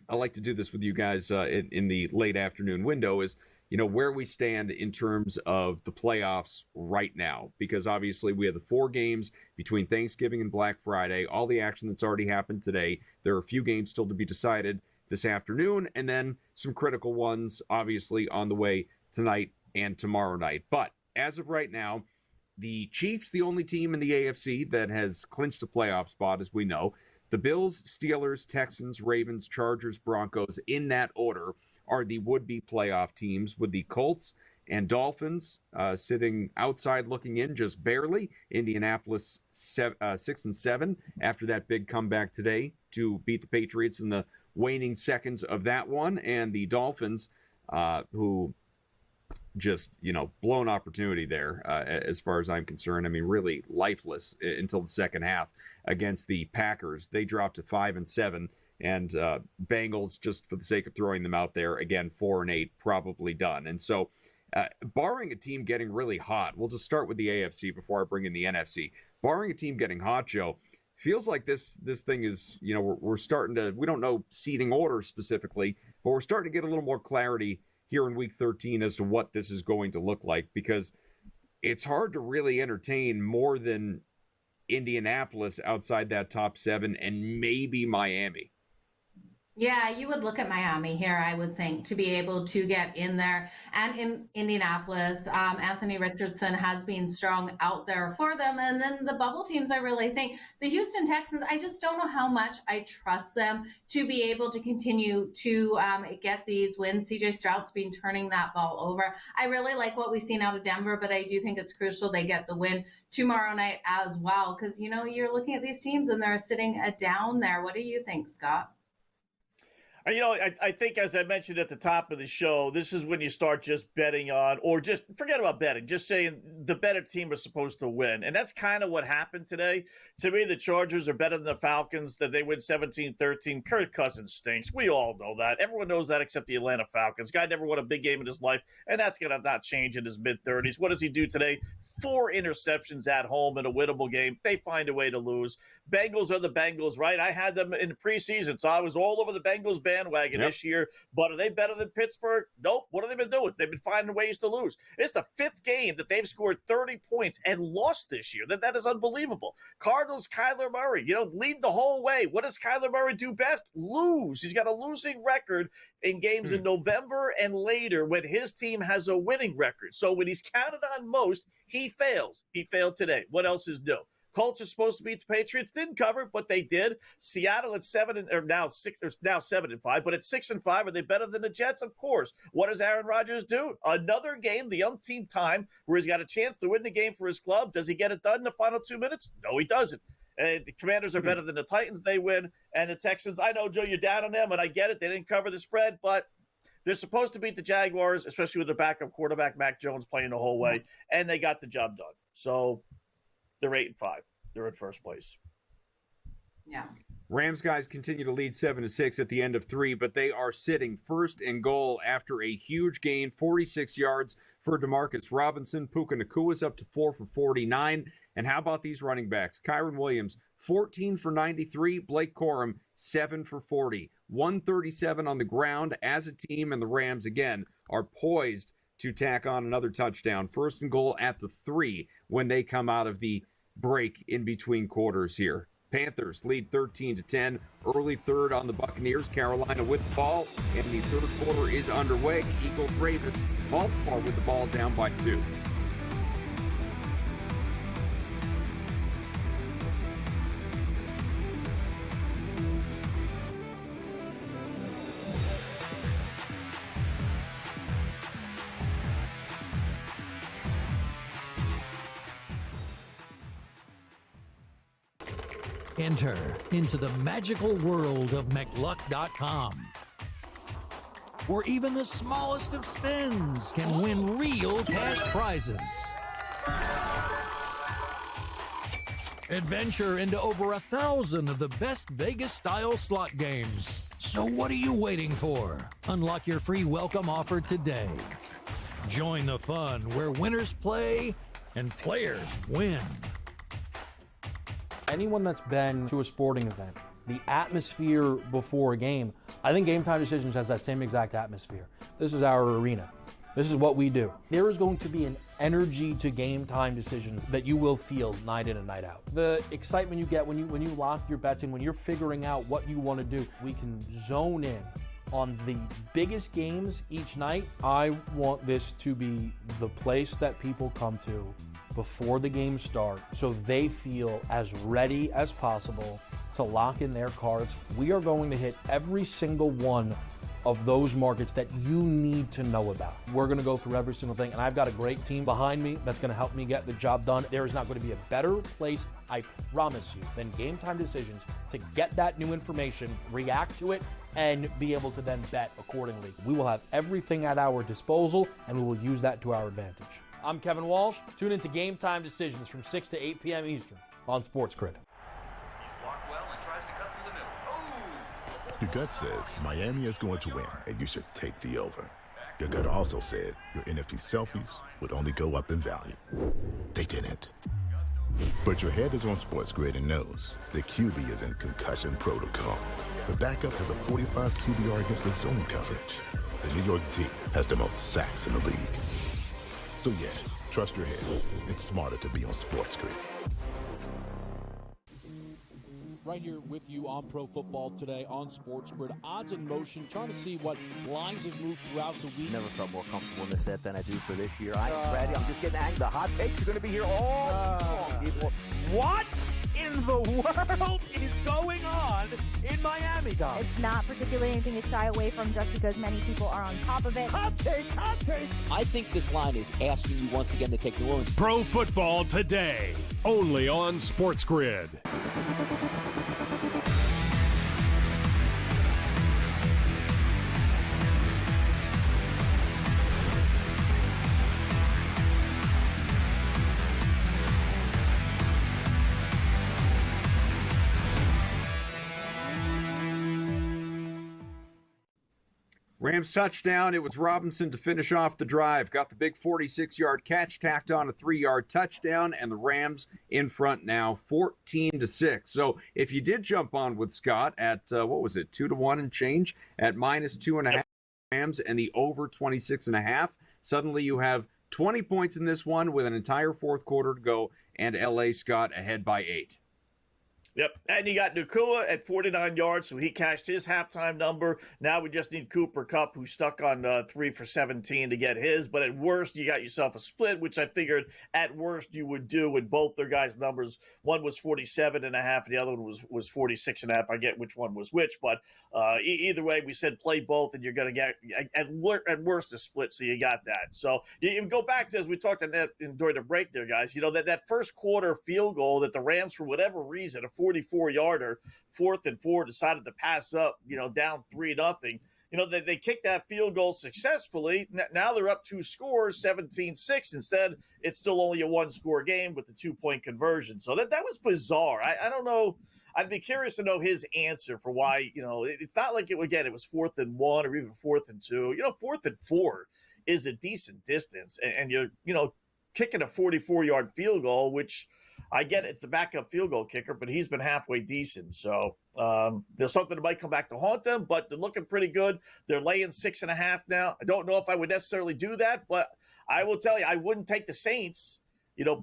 I like to do this with you guys in the late afternoon window, is where we stand in terms of the playoffs right now, because obviously we have the 4 games between Thanksgiving and Black Friday, all the action that's already happened today. There are a few games still to be decided this afternoon, and then some critical ones obviously on the way tonight and tomorrow night. But as of right now, the Chiefs, the only team in the AFC that has clinched a playoff spot, as we know. The Bills, Steelers, Texans, Ravens, Chargers, Broncos, in that order, are the would-be playoff teams, with the Colts and Dolphins sitting outside looking in just barely. Indianapolis 6-7 after that big comeback today to beat the Patriots in the waning seconds of that one. And the Dolphins, who just, blown opportunity there as far as I'm concerned. I mean, really lifeless until the second half against the Packers. They dropped to 5-7. And Bengals, just for the sake of throwing them out there, again, 4-8, probably done. And so, barring a team getting really hot, we'll just start with the AFC before I bring in the NFC. Barring a team getting hot, Joe, feels like this thing is, we're starting to, we don't know seeding order specifically, but we're starting to get a little more clarity here in Week 13 as to what this is going to look like, because it's hard to really entertain more than Indianapolis outside that top 7 and maybe Miami. Yeah, you would look at Miami here, I would think, to be able to get in there. And in Indianapolis, Anthony Richardson has been strong out there for them. And then the bubble teams, I really think. The Houston Texans, I just don't know how much I trust them to be able to continue to get these wins. CJ Stroud's been turning that ball over. I really like what we've seen out of Denver, but I do think it's crucial they get the win tomorrow night as well. Because, you're looking at these teams and they're sitting down there. What do you think, Scott? I think, as I mentioned at the top of the show, this is when you start just betting on, or just forget about betting, just saying the better team is supposed to win. And that's kind of what happened today. To me, the Chargers are better than the Falcons, that they win 17-13. Kirk Cousins stinks. We all know that. Everyone knows that except the Atlanta Falcons. Guy never won a big game in his life, and that's going to not change in his mid-30s. What does he do today? 4 interceptions at home in a winnable game. They find a way to lose. Bengals are the Bengals, right? I had them in the preseason, so I was all over the Bengals bandwagon this year. But are they better than Pittsburgh? Nope. What have they been doing? They've been finding ways to lose. It's the 5th game that they've scored 30 points and lost this year. That is unbelievable. Cardinals, Kyler Murray, lead the whole way. What does Kyler Murray do best? Lose. He's got a losing record in games in November and later when his team has a winning record. So when he's counted on most, he fails. He failed today. What else is new? Colts are supposed to beat the Patriots. Didn't cover, but they did. Seattle at 7-5, but at 6-5, are they better than the Jets? Of course. What does Aaron Rodgers do? Another game, the umpteenth time, where he's got a chance to win the game for his club. Does he get it done in the final 2 minutes? No, he doesn't. And the Commanders are better than the Titans. They win. And the Texans, I know, Joe, you're down on them, and I get it. They didn't cover the spread, but they're supposed to beat the Jaguars, especially with their backup quarterback, Mac Jones, playing the whole way, and they got the job done. So they're 8-5. They're in first place. Yeah. Rams guys continue to lead 7-6 at the end of 3, but they are sitting first and goal after a huge gain, 46 yards for Demarcus Robinson. Puka Nakua's up to 4 for 49. And how about these running backs? Kyron Williams, 14 for 93. Blake Corum, 7 for 40. 137 on the ground as a team, and the Rams, again, are poised to tack on another touchdown. First and goal at the 3 when they come out of the break in between quarters here. Panthers lead 13-10. Early third on the Buccaneers. Carolina with the ball, and the third quarter is underway. Eagles, Ravens, Baltimore with the ball down by 2. Enter into the magical world of McLuck.com, where even the smallest of spins can win real cash prizes. Adventure into over 1,000 of the best Vegas-style slot games. So what are you waiting for? Unlock your free welcome offer today. Join the fun where winners play and players win. Anyone that's been to a sporting event, the atmosphere before a game, I think Game Time Decisions has that same exact atmosphere. This is our arena. This is what we do. There is going to be an energy to Game Time Decisions that you will feel night in and night out. The excitement you get when you lock your bets in, when you're figuring out what you want to do, we can zone in on the biggest games each night. I want this to be the place that people come to before the game starts so they feel as ready as possible to lock in their cards. We are going to hit every single one of those markets that you need to know about. We're going to go through every single thing, and I've got a great team behind me that's going to help me get the job done. There is not going to be a better place, I promise you, than Game Time Decisions to get that new information, react to it, and be able to then bet accordingly. We will have everything at our disposal, and we will use that to our advantage. I'm Kevin Walsh. Tune into Game Time Decisions from 6 to 8 p.m. Eastern on SportsGrid. Your gut says Miami is going to win, and you should take the over. Your gut also said your NFT selfies would only go up in value. They didn't. But your head is on SportsGrid and knows the QB is in concussion protocol. The backup has a 45 QBR against the zone coverage. The New York D has the most sacks in the league. So yeah, trust your head. It's smarter to be on SportsGrid. Right here with you on Pro Football Today on SportsGrid. Odds in motion, trying to see what lines have moved throughout the week. Never felt more comfortable in this set than I do for this year. Brady, I'm just getting angry. The hot takes are going to be here all long, people. What in the world is going on in Miami, Dom? It's not particularly anything to shy away from just because many people are on top of it. Hot take, hot take. I think this line is asking you once again to take New Orleans. Pro Football Today, only on SportsGrid. Rams touchdown. It was Robinson to finish off the drive. Got the big 46-yard catch, tacked on a 3-yard touchdown, and the Rams in front now 14-6. So if you did jump on with Scott at, 2-1 and change at -2.5 Rams and the over 26.5, suddenly you have 20 points in this one with an entire fourth quarter to go, and L.A. Scott ahead by 8. Yep, and you got Nacua at 49 yards, so he cashed his halftime number. Now we just need Cooper Kupp, who's stuck on 3 for 17 to get his. But at worst, you got yourself a split, which I figured at worst you would do with both their guys' numbers. One was 47.5, and the other one was 46.5. I get which one was which, but either way, we said play both, and you're going to get at worst a split. So you got that. So you go back to, as we talked during the break there, guys. You know that first quarter field goal that the Rams, for whatever reason, a 44-yarder, 4th and 4, decided to pass up, down 3-0. They kicked that field goal successfully. Now they're up 2 scores, 17-6. Instead, it's still only a 1-score game with the 2-point conversion. So that was bizarre. I don't know. I'd be curious to know his answer for why, it's not like it was 4th and 1 or even 4th and 2. 4th and 4 is a decent distance. And you're, kicking a 44-yard field goal, which I get it's the backup field goal kicker, but he's been halfway decent. So there's something that might come back to haunt them, but they're looking pretty good. They're laying 6.5 now. I don't know if I would necessarily do that, but I will tell you, I wouldn't take the Saints,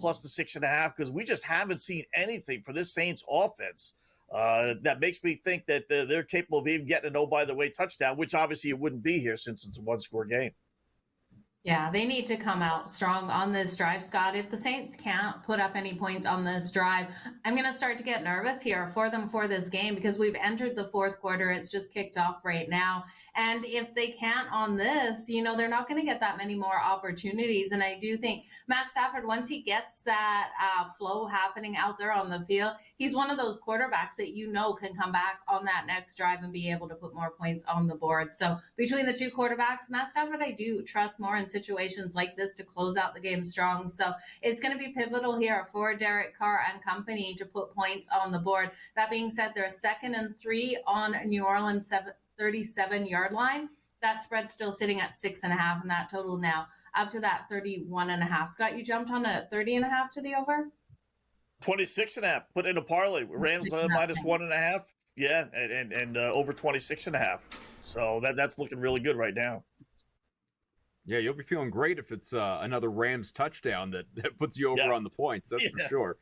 plus the 6.5, because we just haven't seen anything for this Saints offense that makes me think that they're capable of even getting an oh-by-the-way touchdown, which obviously it wouldn't be here since it's a 1-score game. Yeah, they need to come out strong on this drive, Scott. If the Saints can't put up any points on this drive, I'm going to start to get nervous here for them for this game because we've entered the fourth quarter. It's just kicked off right now. And if they can't on this, they're not going to get that many more opportunities. And I do think Matt Stafford, once he gets that flow happening out there on the field, he's one of those quarterbacks that can come back on that next drive and be able to put more points on the board. So between the two quarterbacks, Matt Stafford, I do trust more in situations like this to close out the game strong. So it's going to be pivotal here for Derek Carr and company to put points on the board. That being said, they're 2nd and 3 on New Orleans 37-yard line. That spread's still sitting at 6.5, and that total now up to that 31.5. Scott, you jumped on a 30.5 to the over? 26.5. Put in a parlay. Rams -1.5. Yeah, and over 26.5. So that's looking really good right now. Yeah, you'll be feeling great if it's another Rams touchdown that puts you over on the points. That's for sure.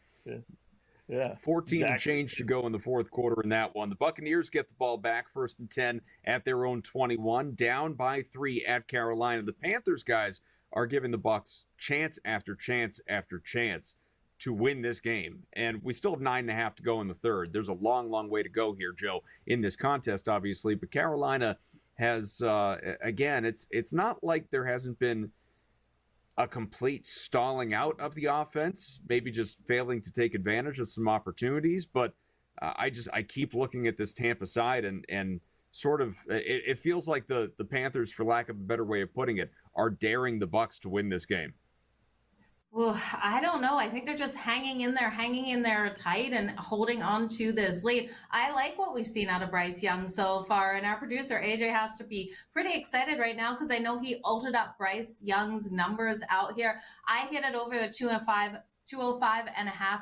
Yeah. 14 and change to go in the fourth quarter in that one. The Buccaneers get the ball back 1st and 10 at their own 21, down by 3 at Carolina. The Panthers guys are giving the Bucs chance after chance after chance to win this game. And we still have 9.5 to go in the third. There's a long, long way to go here, Joe, in this contest, obviously. But Carolina has, again, it's not like there hasn't been a complete stalling out of the offense, maybe just failing to take advantage of some opportunities. But I keep looking at this Tampa side and sort of it feels like the Panthers, for lack of a better way of putting it, are daring the Bucs to win this game. Well, I don't know. I think they're just hanging in there tight and holding on to this lead. I like what we've seen out of Bryce Young so far, and our producer AJ has to be pretty excited right now because I know he altered up Bryce Young's numbers out here. I hit it over the 205.5.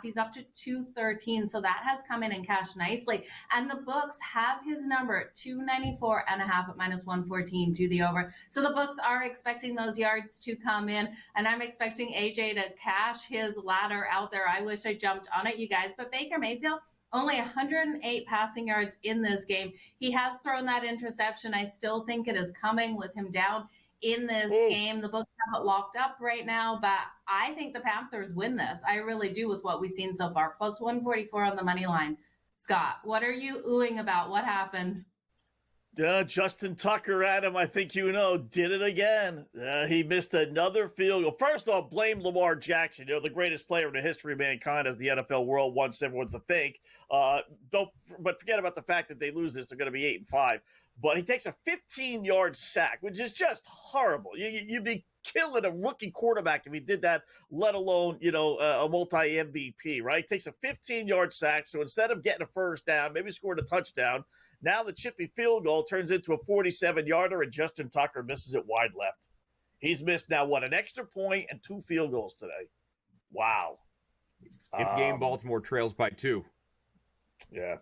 He's up to 213. So that has come in and cashed nicely. And the books have his number at 294.5 at minus 114 to the over. So the books are expecting those yards to come in. And I'm expecting AJ to cash his ladder out there. I wish I jumped on it, you guys. But Baker Mayfield, only 108 passing yards in this game. He has thrown that interception. I still think it is coming with him down in this game. The books have it locked up right now, but I think the Panthers win this. I really do with what we've seen so far. Plus 144 on the money line. Scott, what are you oohing about? What happened? Justin Tucker, Adam, I think you know, did it again. He missed another field goal. First off, blame Lamar Jackson, the greatest player in the history of mankind, as the NFL world wants everyone to think. But forget about the fact that they lose this. They're going to be 8-5. But he takes a 15-yard sack, which is just horrible. You'd be killing a rookie quarterback if he did that, let alone, a multi-MVP, right? Takes a 15-yard sack, so instead of getting a first down, maybe scored a touchdown, now the chippy field goal turns into a 47-yarder, and Justin Tucker misses it wide left. He's missed now, an extra point and 2 field goals today. Wow. If game Baltimore trails by 2. Yeah.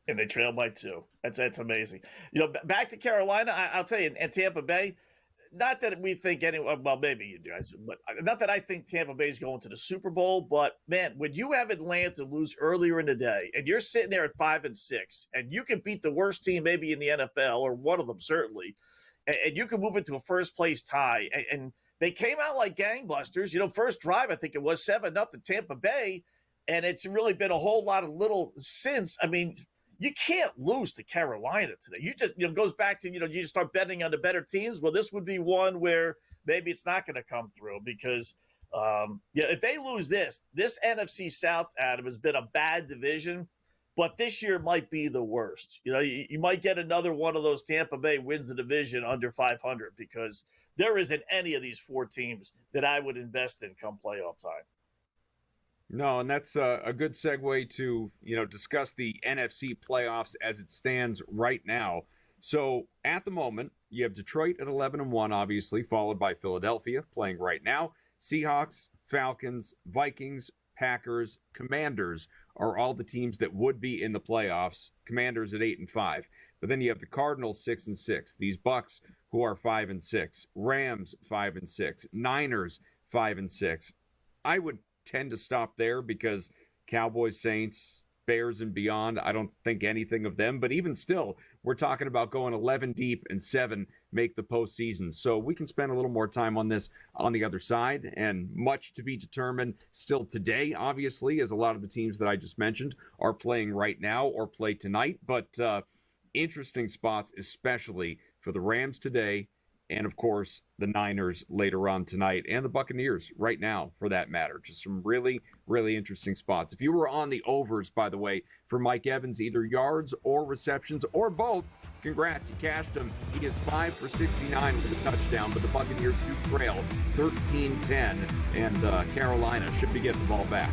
And they trail by 2. That's amazing. Back to Carolina, I'll tell you, and Tampa Bay, not that we think anyone, well, maybe you guys, but not that I think Tampa Bay is going to the Super Bowl, but man, when you have Atlanta lose earlier in the day and you're sitting there at 5-6 and you can beat the worst team maybe in the NFL, or one of them certainly, and you can move into a first place tie, and they came out like gangbusters. First drive, I think it was 7-0 Tampa Bay, and it's really been a whole lot of little since. I mean, you can't lose to Carolina today. You just, goes back to, you just start betting on the better teams. Well, this would be one where maybe it's not going to come through because, if they lose this NFC South, Adam, has been a bad division, but this year might be the worst. You might get another one of those Tampa Bay wins the division under 500 because there isn't any of these 4 teams that I would invest in come playoff time. No, and that's a good segue to, discuss the NFC playoffs as it stands right now. So at the moment, you have Detroit at 11-1, obviously, followed by Philadelphia playing right now. Seahawks, Falcons, Vikings, Packers, Commanders are all the teams that would be in the playoffs. Commanders at 8-5. But then you have the Cardinals 6-6. These Bucks who are 5-6. Rams 5-6. Niners 5-6. I would tend to stop there because Cowboys, Saints, Bears, and beyond, I don't think anything of them. But even still, we're talking about going 11 deep and 7 make the postseason. So we can spend a little more time on this on the other side, and much to be determined still today, obviously, as a lot of the teams that I just mentioned are playing right now or play tonight. But interesting spots, especially for the Rams today, and, of course, the Niners later on tonight, and the Buccaneers right now, for that matter. Just some really, really interesting spots. If you were on the overs, by the way, for Mike Evans, either yards or receptions or both, congrats, you cashed him. He is 5 for 69 with a touchdown, but the Buccaneers do trail 13-10, and Carolina should be getting the ball back.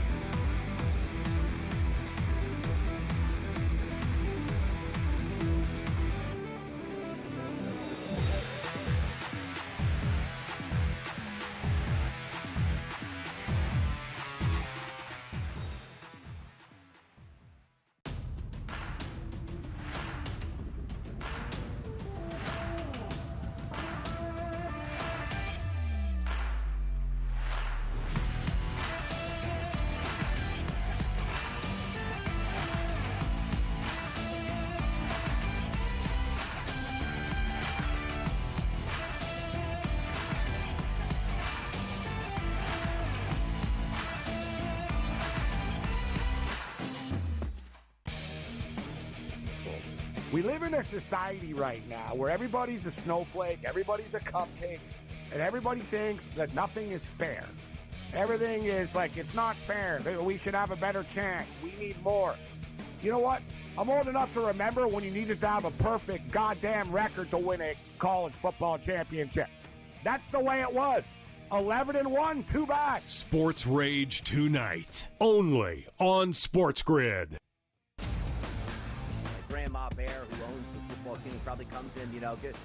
We live in a society right now where everybody's a snowflake, everybody's a cupcake, and everybody thinks that nothing is fair. Everything is like, it's not fair. We should have a better chance. We need more. You know what? I'm old enough to remember when you needed to have a perfect goddamn record to win a college football championship. That's the way it was. 11-1, too bad. Sports Rage tonight, only on SportsGrid. Grandma Bear, who owns the football team, probably comes in,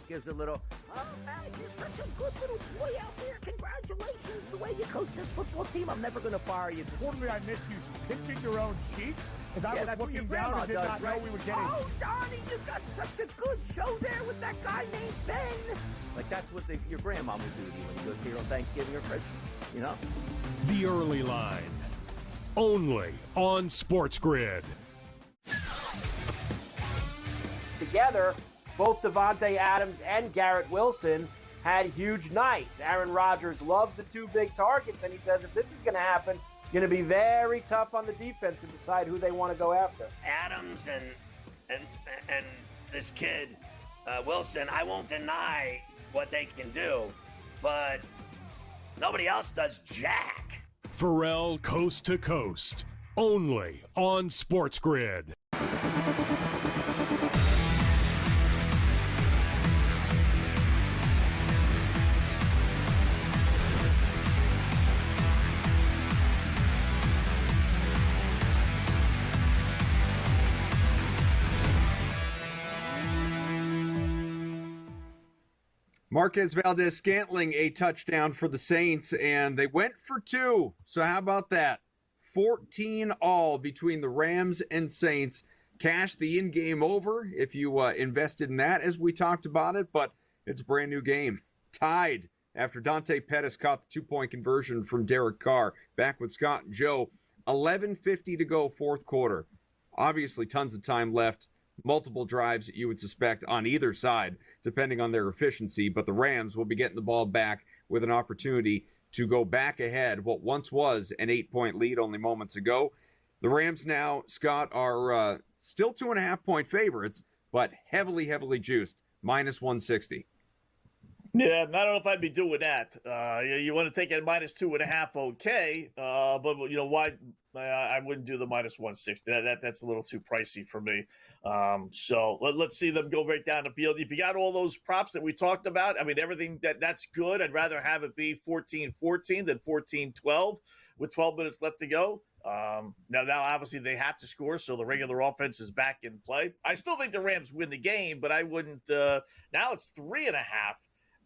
gives a little, oh, man, you're such a good little boy out there. Congratulations, the way you coach this football team. I'm never going to fire you. Fortunately, I missed you pinching your own cheek as I was looking down and did not know we were getting. Oh, Donnie, you got such a good show there with that guy named Ben. Like, that's what your grandma would do to you when you go see her on Thanksgiving or Christmas, The Early Line, only on SportsGrid. Together, both Davante Adams and Garrett Wilson had huge nights. Aaron Rodgers loves the two big targets, and he says if this is going to happen, going to be very tough on the defense to decide who they want to go after. Adams and this kid Wilson, I won't deny what they can do, but nobody else does jack. Pharrell Coast to Coast, only on SportsGrid. Marquez Valdez-Scantling, a touchdown for the Saints, and they went for two. So how about that? 14 all between the Rams and Saints. Cash the in-game over if you invested in that, as we talked about it, but it's a brand new game. Tied after Dante Pettis caught the two-point conversion from Derek Carr. Back with Scott and Joe. 11:50 to go, fourth quarter. Obviously, tons of time left. Multiple drives that you would suspect on either side, depending on their efficiency. But the Rams will be getting the ball back with an opportunity to go back ahead what once was an 8-point lead only moments ago. The Rams now, Scott, are still 2.5-point favorites, but heavily juiced, minus 160. Yeah, I don't know if I'd be doing that. You want to take it at minus 2.5, okay. But why? I wouldn't do the minus 160. That's a little too pricey for me. So let's see them go right down the field. If you got all those props that we talked about, I mean, everything that's good. I'd rather have it be 14-14 than 14-12 with 12 minutes left to go. Now, obviously, they have to score, so the regular offense is back in play. I still think the Rams win the game, but I wouldn't. Now it's 3.5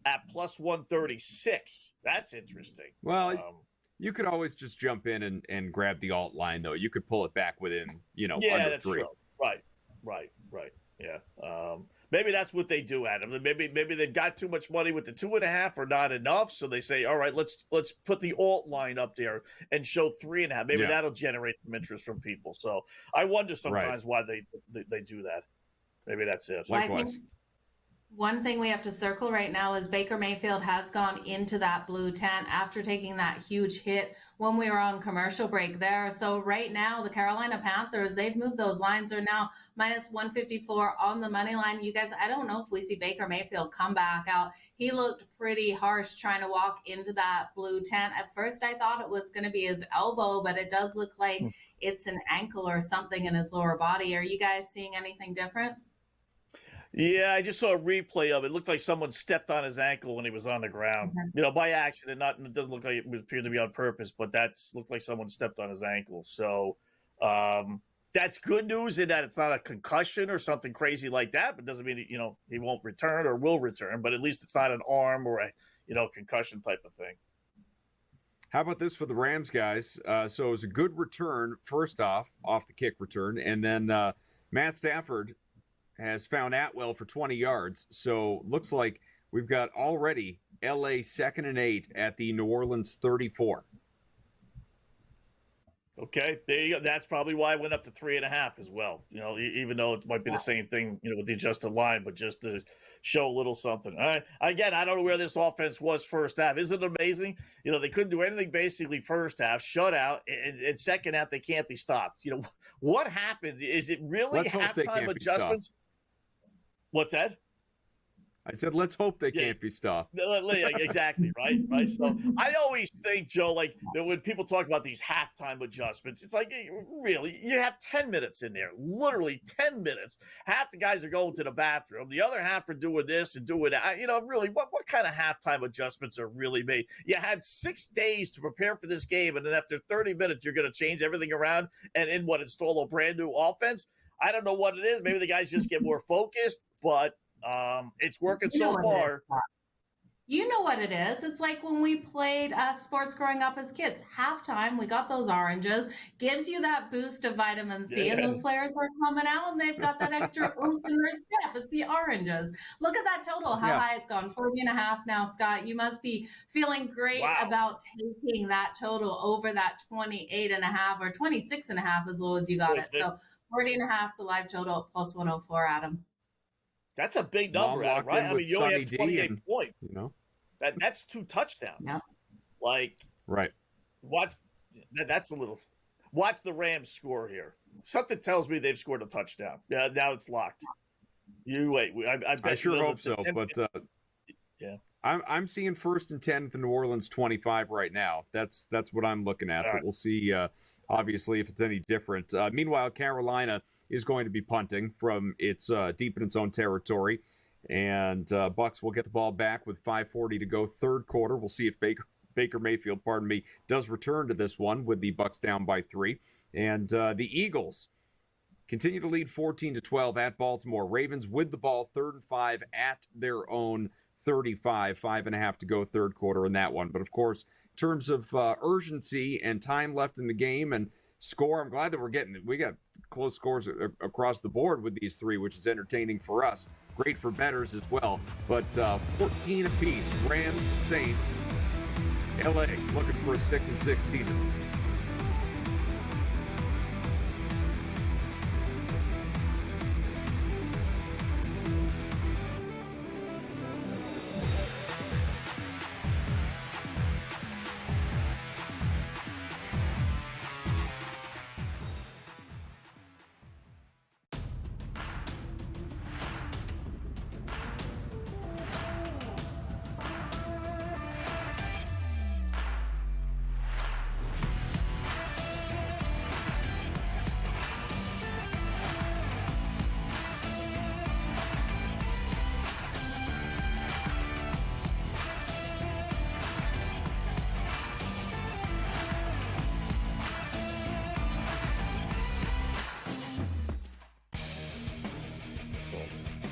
at plus 136. That's interesting. Well, you could always just jump in and grab the alt line, though. You could pull it back within, under that's 3. True. Right. Yeah. Maybe that's what they do, Adam. Maybe they've got too much money with the 2.5 or not enough, so they say, all right, let's put the alt line up there and show 3.5. Maybe that'll generate some interest from people. So I wonder sometimes why they do that. Maybe that's it. Likewise. One thing we have to circle right now is Baker Mayfield has gone into that blue tent after taking that huge hit when we were on commercial break there. So right now, the Carolina Panthers, they've moved those lines. They're now minus 154 on the money line. You guys, I don't know if we see Baker Mayfield come back out. He looked pretty harsh trying to walk into that blue tent. At first, I thought it was going to be his elbow, but it does look like it's an ankle or something in his lower body. Are you guys seeing anything different? Yeah, I just saw a replay of it. It looked like someone stepped on his ankle when he was on the ground. By accident. It doesn't look like it appeared to be on purpose, but looked like someone stepped on his ankle. So that's good news in that it's not a concussion or something crazy like that, but doesn't mean he won't return or will return. But at least it's not an arm or a concussion type of thing. How about this for the Rams, guys? So it was a good return, first off the kick return, and then Matt Stafford has found Atwell for 20 yards. So looks like we've got already LA 2nd and 8 at the New Orleans 34. Okay, there you go. That's probably why I went up to 3.5 as well. Even though it might be the same thing, with the adjusted line, but just to show a little something. All right. Again, I don't know where this offense was first half. Isn't it amazing? They couldn't do anything basically first half, shutout, and second half they can't be stopped. What happened? Is it really halftime adjustments? What's that? I said, let's hope they can't be stopped. Exactly, right? So I always think, Joe, like that when people talk about these halftime adjustments, it's like, really, you have 10 minutes in there, literally 10 minutes. Half the guys are going to the bathroom. The other half are doing this and doing that. Really, what kind of halftime adjustments are really made? You had 6 days to prepare for this game, and then after 30 minutes, you're going to change everything around and install a brand new offense? I don't know what it is. Maybe the guys just get more focused, but it's working so far. You know what it is. It's like when we played sports growing up as kids. Halftime, we got those oranges, gives you that boost of vitamin C, and those players are coming out and they've got that extra oomph in their step. It's the oranges. Look at that total, how high it's gone. 40.5 now, Scott. You must be feeling great about taking that total over that 28.5 or 26.5 as low as you got it. So 40.5 is the live total at plus 104, Adam. That's a big number, Adam, right? I mean, you only have 28 points. That's 2 touchdowns. Yeah. That's a little. Watch the Rams score here. Something tells me they've scored a touchdown. Yeah, now it's locked. You wait. I sure hope so, but yeah. I'm seeing 1st and 10 for New Orleans 25 right now. That's what I'm looking at. But we'll see, obviously, if it's any different. Meanwhile, Carolina is going to be punting from its deep in its own territory, and Bucs will get the ball back with 5:40 to go, third quarter. We'll see if Baker Mayfield, does return to this one with the Bucs down by 3, and the Eagles continue to lead 14-12 at Baltimore. Ravens with the ball, 3rd and 5 at their own 35, 5.5 to go, third quarter in that one. But of course, in terms of urgency and time left in the game and score, I'm glad that we got close scores across the board with these 3, which is entertaining for us. Great for bettors as well. But 14 apiece, Rams, Saints, LA looking for a 6-6 season.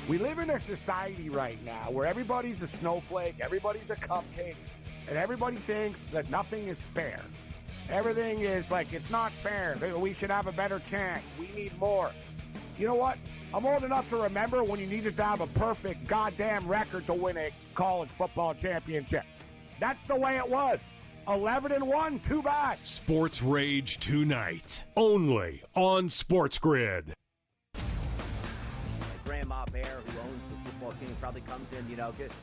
We live in a society right now where everybody's a snowflake, everybody's a cupcake, and everybody thinks that nothing is fair. Everything is like, it's not fair. We should have a better chance. We need more. You know what? I'm old enough to remember when you needed to have a perfect goddamn record to win a college football championship. That's the way it was. 11-1, too bad. Sports Rage tonight, only on SportsGrid. Grandma Bear, who owns the football team, probably comes in,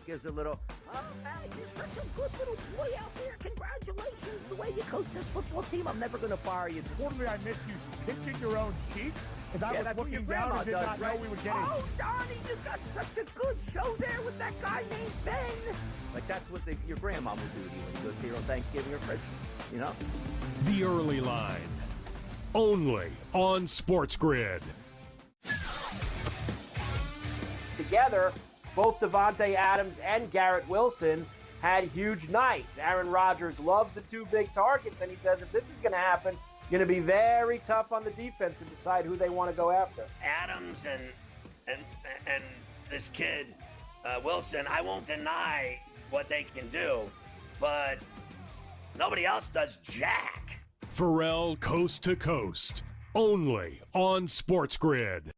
gives a little, oh, man, you're such a good little boy out there. Congratulations, the way you coach this football team. I'm never going to fire you. Totally, I missed you pinching your own cheek as I was looking down and did not know we were getting. Oh, Donnie, you got such a good show there with that guy named Ben. Like, that's what your grandma will do to you when you go see her on Thanksgiving or Christmas, The Early Line, only on SportsGrid. Together, both Davante Adams and Garrett Wilson had huge nights. Aaron Rodgers loves the 2 big targets, and he says if this is going to happen, going to be very tough on the defense to decide who they want to go after. Adams and this kid Wilson, I won't deny what they can do, but nobody else does jack. Pharrell Coast to Coast, only on SportsGrid.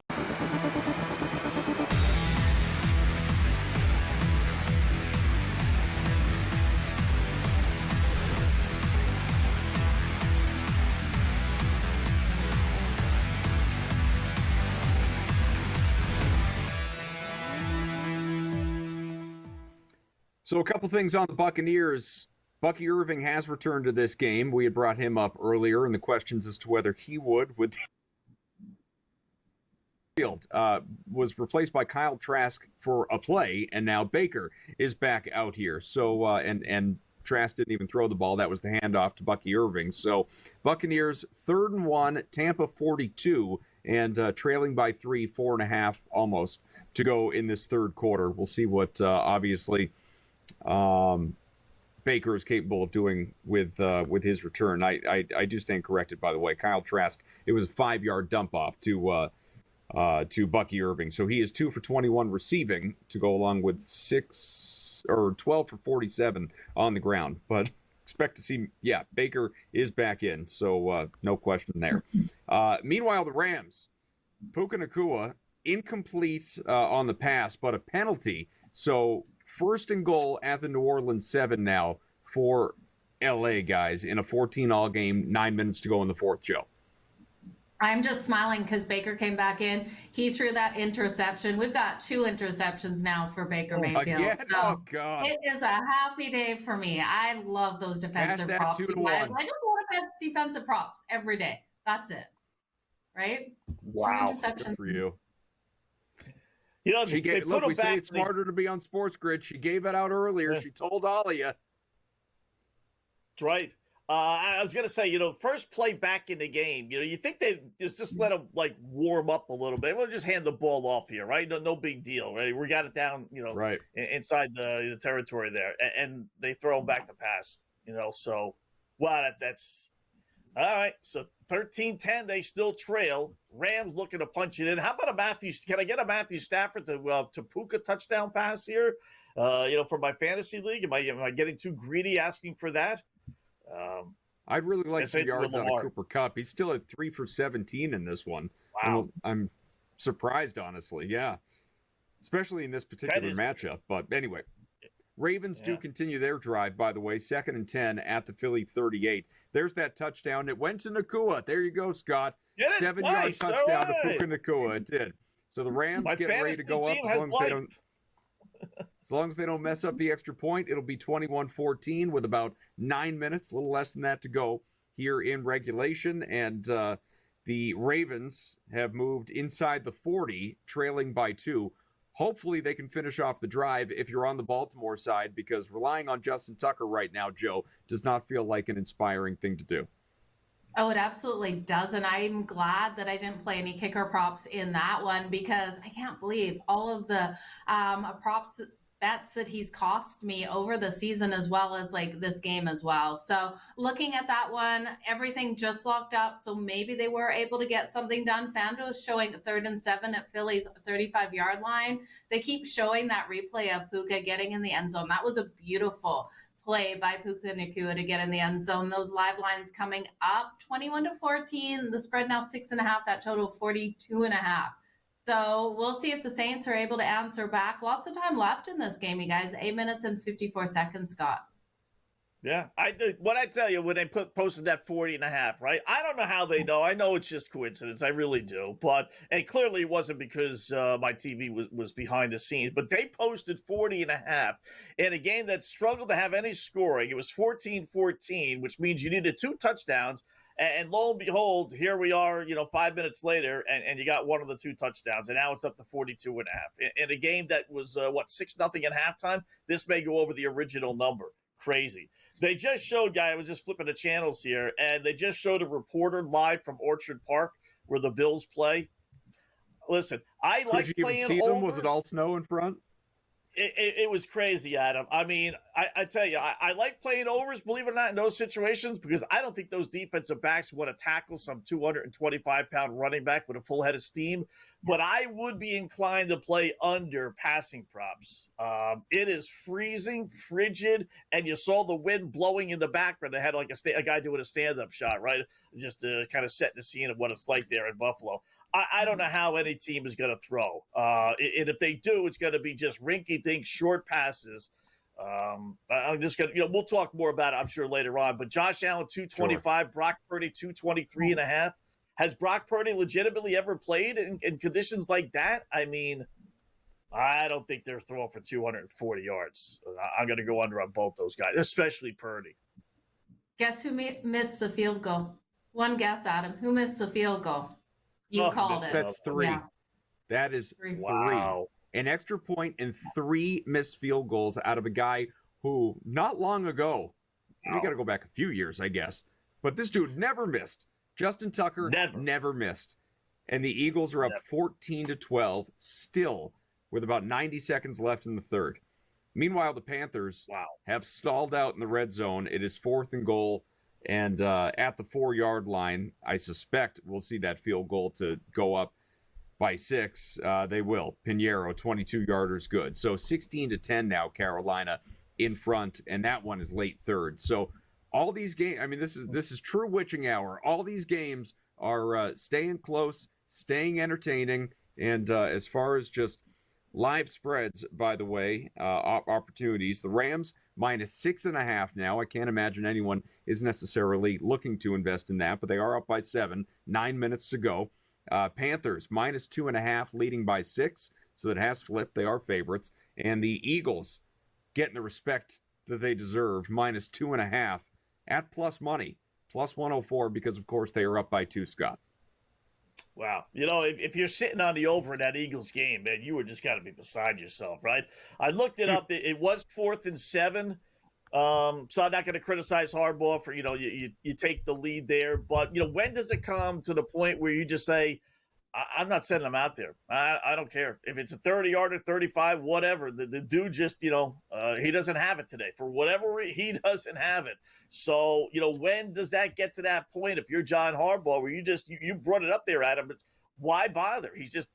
So a couple things on the Buccaneers. Bucky Irving has returned to this game. We had brought him up earlier in the questions as to whether he would field, was replaced by Kyle Trask for a play, and now Baker is back out here. So, and Trask didn't even throw the ball. That was the handoff to Bucky Irving. So, Buccaneers 3rd and 1, Tampa 42, and trailing by 3, 4.5 almost to go in this third quarter. We'll see what obviously Baker is capable of doing with his return. I do stand corrected, by the way. Kyle Trask, it was a 5-yard dump off to Bucky Irving. So he is 2 for 21 receiving to go along with 12 for 47 on the ground. But expect to see, Baker is back in. So no question there. Meanwhile, the Rams, Puka Nacua, incomplete on the pass, but a penalty. So 1st and goal at the New Orleans 7 now for LA, guys, in a 14-all game, 9 minutes to go in the fourth, Joe. I'm just smiling because Baker came back in. He threw that interception. We've got 2 interceptions now for Baker Mayfield. Again? So oh, God. It is a happy day for me. I love those defensive props. I just want to bet defensive props every day. That's it. Right? Wow. Good for you. You know, look, we say it's smarter to be on SportsGrid. She gave it out earlier. She told all of you. That's right. I was going to say, first play back in the game, you think they just let them, warm up a little bit. We'll just hand the ball off here, right? No big deal, right? We got it down, right inside the territory there. And they throw them back to pass, So, wow, that's all right. So 13-10, they still trail. Rams looking to punch it in. How about can I get a Matthew Stafford to Puka touchdown pass here? For my fantasy league, am I getting too greedy asking for that? I'd really like some yards on a Cooper Kupp. He's still at 3 for 17 in this one. Wow. I'm surprised, honestly. Yeah. Especially in this particular matchup. But anyway, Ravens do continue their drive, by the way. 2nd and 10 at the Philly 38. There's that touchdown. It went to Nacua. There you go, Scott. 7-yard touchdown to Puka Nacua. It did. So the Rams get ready to go up as long as they don't mess up the extra point. It'll be 21-14 with about 9 minutes, a little less than that to go here in regulation. And the Ravens have moved inside the 40, trailing by 2. Hopefully they can finish off the drive if you're on the Baltimore side, because relying on Justin Tucker right now, Joe, does not feel like an inspiring thing to do. Oh, it absolutely does. And I'm glad that I didn't play any kicker props in that one, because I can't believe all of the props bets that he's cost me over the season, as well as this game as well. So looking at that one, everything just locked up. So maybe they were able to get something done. FanDuel is showing 3rd and 7 at Philly's 35-yard line. They keep showing that replay of Puka getting in the end zone. That was a beautiful play by Puka Nacua to get in the end zone. Those live lines coming up 21-14. The spread now 6.5. That total 42.5. So we'll see if the Saints are able to answer back. Lots of time left in this game, you guys. 8 minutes and 54 seconds, Scott. Yeah, I did. What I tell you when they posted that 40.5, right? I don't know how they know. I know it's just coincidence. I really do. And clearly it wasn't because my TV was behind the scenes. But they posted 40.5 in a game that struggled to have any scoring. It was 14-14, which means you needed 2 touchdowns. And lo and behold, here we are, 5 minutes later, and you got one of the 2 touchdowns, and now it's up to 42.5. In a game that was, 6-0 at halftime, this may go over the original number. Crazy. They just showed, I was just flipping the channels here, and they just showed a reporter live from Orchard Park where the Bills play. Listen, I like playing overs. Did you even see them? Was it all snow in front? It was crazy, Adam. I mean, I tell you, I like playing overs, believe it or not, in those situations, because I don't think those defensive backs want to tackle some 225-pound running back with a full head of steam. But I would be inclined to play under passing props. It is freezing, frigid, and you saw the wind blowing in the background. They had a guy doing a stand-up shot, right? Just to kind of set the scene of what it's like there in Buffalo. I don't know how any team is going to throw. And if they do, it's going to be just rinky-dink short passes. I'm just going to, we'll talk more about it, I'm sure, later on. But Josh Allen, 225, sure. Brock Purdy, 223.5. Has Brock Purdy legitimately ever played in conditions like that? I mean, I don't think they're throwing for 240 yards. I'm going to go under on both those guys, especially Purdy. Guess who missed the field goal? One guess, Adam. Who missed the field goal? You called it. That's 3. Yeah. That is 3. Wow. An extra point and 3 missed field goals out of a guy who, not long ago, we got to go back a few years, I guess, but this dude never missed. Justin Tucker never missed. And the Eagles are up 14-12, still with about 90 seconds left in the third. Meanwhile, the Panthers have stalled out in the red zone. It is 4th and goal. And at the 4-yard line, I suspect we'll see that field goal to go up by 6. They will. Pinheiro, 22-yarder's good. So 16-10 now, Carolina in front, and that one is late third. So all these games, I mean, this is true witching hour. All these games are staying close, staying entertaining, and as far as just live spreads, by the way, opportunities, the Rams -6.5 now. I can't imagine anyone is necessarily looking to invest in that, but they are up by 7, 9 minutes to go. Panthers -2.5, leading by 6, so that has flipped. They are favorites. And the Eagles getting the respect that they deserve, -2.5 at plus money, plus 104, because, of course, they are up by 2, Scott. Wow. You know, if you're sitting on the over in that Eagles game, man, you were just got to be beside yourself, right? I looked it up. It was 4th and 7. So I'm not going to criticize Harbaugh for, you take the lead there. But, when does it come to the point where you just say, I'm not sending him out there. I don't care. If it's a 30-yarder, 35, whatever, the dude just, he doesn't have it today. For whatever reason, he doesn't have it. So, when does that get to that point if you're John Harbaugh where you brought it up there, Adam, but why bother? He's just,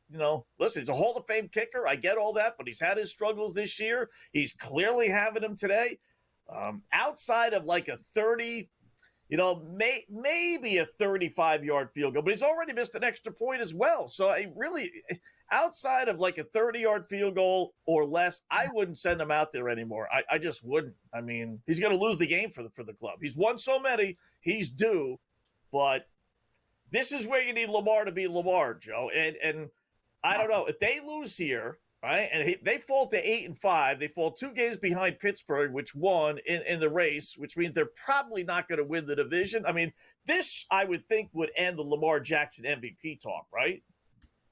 listen, he's a Hall of Fame kicker. I get all that, but he's had his struggles this year. He's clearly having them today. Outside of like a 30, maybe a 35-yard field goal, but he's already missed an extra point as well. So I really, outside of like a 30-yard field goal or less, I wouldn't send him out there anymore. I just wouldn't. I mean, he's going to lose the game for the club. He's won so many, he's due, but this is where you need Lamar to be Lamar, Joe. And I don't know if they lose here. Right, and they fall to 8-5. They fall 2 games behind Pittsburgh, which won in the race, which means they're probably not going to win the division. I mean, this, I would think, would end the Lamar Jackson MVP talk, right?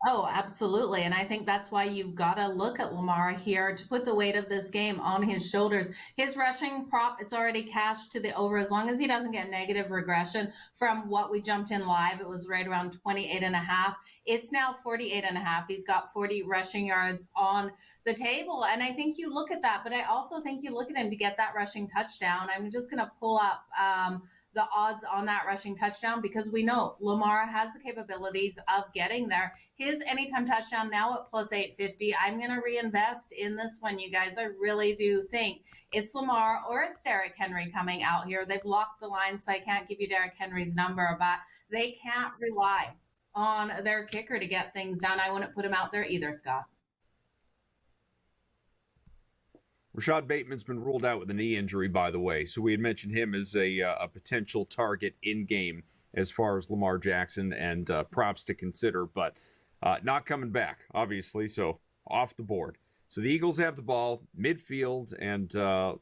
Oh, absolutely. And I think that's why you've got to look at Lamar here to put the weight of this game on his shoulders. His rushing prop, it's already cashed to the over. As long as he doesn't get negative regression from what we jumped in live, it was right around 28.5. It's now 48.5. He's got 40 rushing yards on the table. And I think you look at that, but I also think you look at him to get that rushing touchdown. I'm just going to pull up the odds on that rushing touchdown because we know Lamar has the capabilities of getting there. His anytime touchdown now at plus 850. I'm going to reinvest in this one, you guys. I really do think it's Lamar or it's Derrick Henry coming out here. They've locked the line, so I can't give you Derrick Henry's number, but they can't rely on their kicker to get things done. I wouldn't put him out there either, Scott. Rashad Bateman's been ruled out with a knee injury, by the way. So we had mentioned him as a potential target in-game as far as Lamar Jackson, and props to consider, but not coming back, obviously, so off the board. So the Eagles have the ball, midfield, and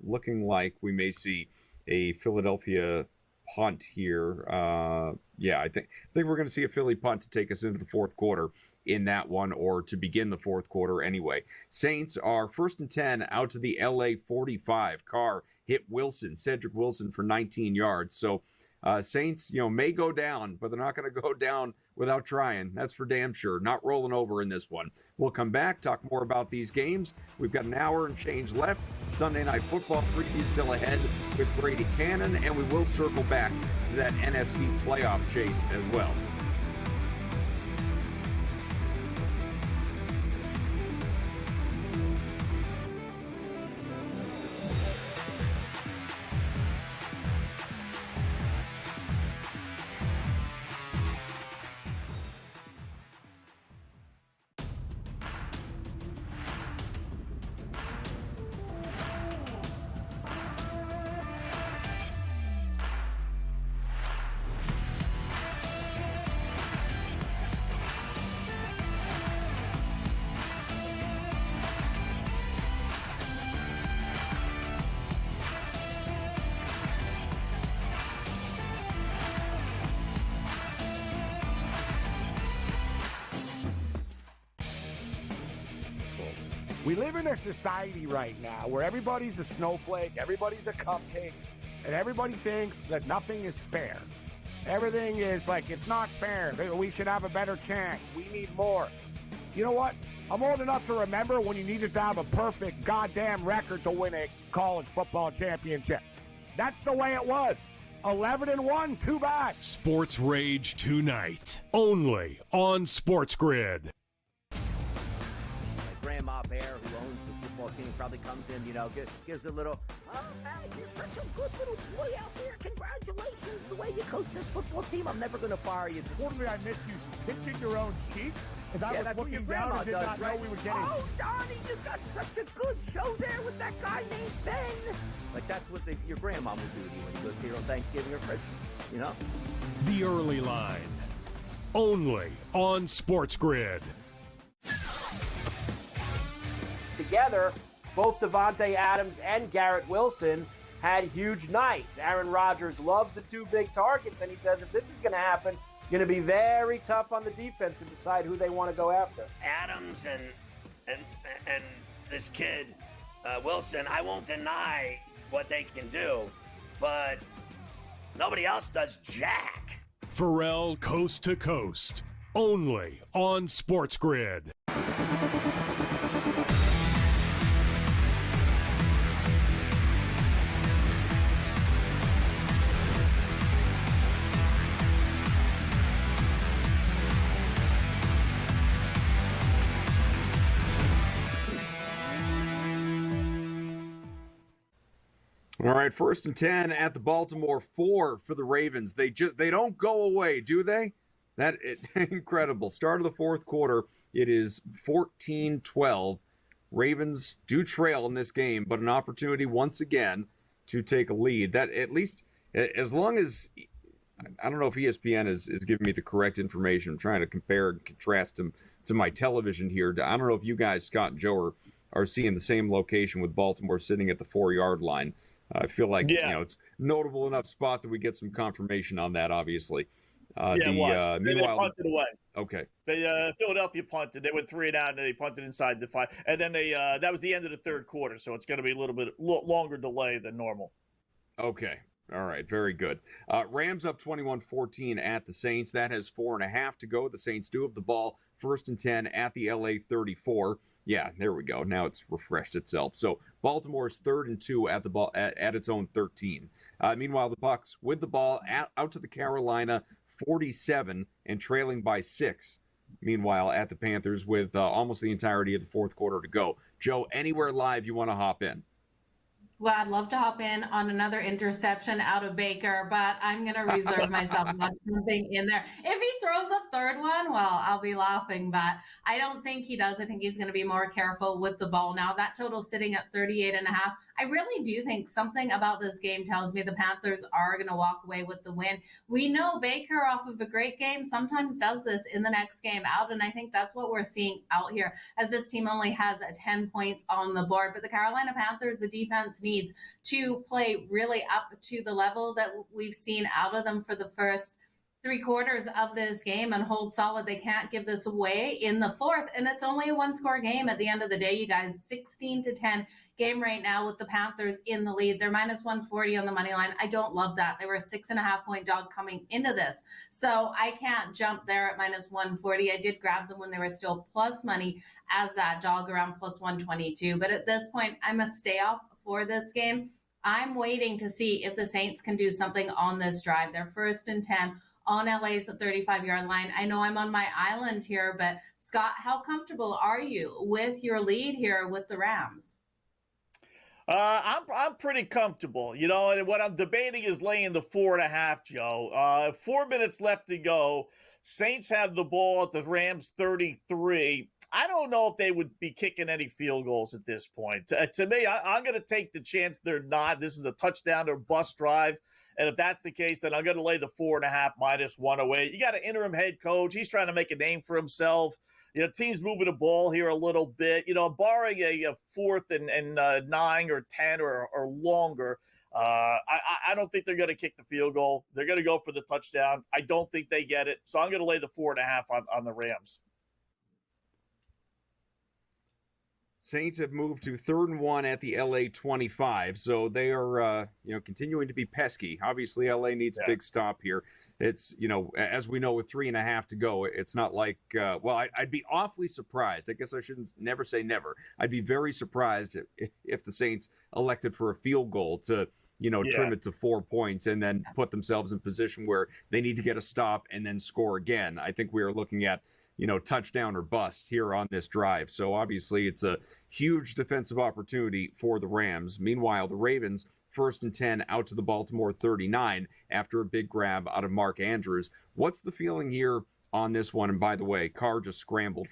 looking like we may see a Philadelphia punt here. I think we're going to see a Philly punt to take us into the fourth quarter in that one, or to begin the fourth quarter anyway. Saints are 1st and 10 out to the LA 45. Carr hit Cedric Wilson for 19 yards. So Saints, may go down, but they're not going to go down without trying. That's for damn sure. Not rolling over in this one. We'll come back, talk more about these games. We've got an hour and change left. Sunday Night Football preview still ahead with Brady Cannon, and we will circle back to that NFC playoff chase as well. We live in a society right now where everybody's a snowflake, everybody's a cupcake, and everybody thinks that nothing is fair. Everything is like, it's not fair. We should have a better chance. We need more. You know what? I'm old enough to remember when you needed to have a perfect goddamn record to win a college football championship. That's the way it was. 11-1, too bad. Sports Rage tonight, only on SportsGrid. Grandma Bear, who owns the football team, probably comes in, gives a little, oh, man, you're such a good little boy out there. Congratulations, the way you coach this football team. I'm never going to fire you. Unfortunately, I missed you pinching your own cheek as I was looking down and did not know we were getting. Oh, Donnie, you got such a good show there with that guy named Ben. Like, that's what your grandma would do to you when you go see her on Thanksgiving or Christmas, The Early Line, only on SportsGrid. Together, both Davante Adams and Garrett Wilson had huge nights. Aaron Rodgers loves the two big targets, and he says if this is going to happen, going to be very tough on the defense to decide who they want to go after. Adams and this kid Wilson, I won't deny what they can do, but nobody else does jack. Pharrell Coast to Coast, only on SportsGrid. All right, 1st and 10 at the Baltimore 4 for the Ravens. They don't go away, do they? Incredible. Start of the fourth quarter, it is 14-12. Ravens do trail in this game, but an opportunity once again to take a lead. That at least, as long as, I don't know if ESPN is giving me the correct information. I'm trying to compare and contrast them to my television here. I don't know if you guys, Scott and Joe, are seeing the same location with Baltimore sitting at the 4-yard line. I feel like it's notable enough spot that we get some confirmation on that, obviously. It was. Meanwhile, they punted away. Okay. They Philadelphia punted. They went 3 and out, and they punted inside the 5. And then that was the end of the third quarter, so it's going to be a little bit longer delay than normal. Okay. All right. Very good. Rams up 21-14 at the Saints. That has 4.5 to go. The Saints do have the ball. 1st and 10 at the LA 34. Yeah, there we go. Now it's refreshed itself. So Baltimore's 3rd and 2 at the ball at its own 13. Meanwhile, the Bucs with the ball out to the Carolina 47 and trailing by 6. Meanwhile, at the Panthers with almost the entirety of the fourth quarter to go. Joe, anywhere live you want to hop in? Well, I'd love to hop in on another interception out of Baker, but I'm going to reserve myself not jumping in there. If he throws a third one, well, I'll be laughing, but I don't think he does. I think he's going to be more careful with the ball. Now, that total sitting at 38.5. I really do think something about this game tells me the Panthers are going to walk away with the win. We know Baker, off of a great game, sometimes does this in the next game out, and I think that's what we're seeing out here, as this team only has 10 points on the board. But the Carolina Panthers, the defense needs to play really up to the level that we've seen out of them for the first 3 quarters of this game and hold solid. They can't give this away in the fourth, and it's only a 1-score game at the end of the day, you guys. 16-10 game right now with the Panthers in the lead. They're minus 140 on the money line. I don't love that. They were a 6.5-point dog coming into this, so I can't jump there at minus 140. I did grab them when they were still plus money as that dog around plus 122, but at this point, I must stay off for this game. I'm waiting to see if the Saints can do something on this drive. They're 1st and 10 on LA's 35-yard line. I know I'm on my island here, but Scott, how comfortable are you with your lead here with the Rams? I'm pretty comfortable. And what I'm debating is laying the 4.5, Joe. 4 minutes left to go. Saints have the ball at the Rams 33. I don't know if they would be kicking any field goals at this point. To me, I'm going to take the chance they're not. This is a touchdown or bust drive. And if that's the case, then I'm going to lay the 4.5 minus 108. You got an interim head coach. He's trying to make a name for himself. Team's moving the ball here a little bit. Barring a 4th and 9 or 10 or longer, I don't think they're going to kick the field goal. They're going to go for the touchdown. I don't think they get it. So I'm going to lay the 4.5 on the Rams. Saints have moved to 3rd and 1 at the LA 25, so they are, continuing to be pesky. Obviously, LA needs a big stop here. It's, as we know, with 3.5 to go, it's not like, I'd be awfully surprised. I guess I shouldn't never say never. I'd be very surprised if the Saints elected for a field goal to, trim it to 4 points and then put themselves in position where they need to get a stop and then score again. I think we are looking at, touchdown or bust here on this drive. So obviously it's a huge defensive opportunity for the Rams. Meanwhile, the Ravens, 1st and 10 out to the Baltimore 39 after a big grab out of Mark Andrews. What's the feeling here on this one? And by the way, Carr just scrambled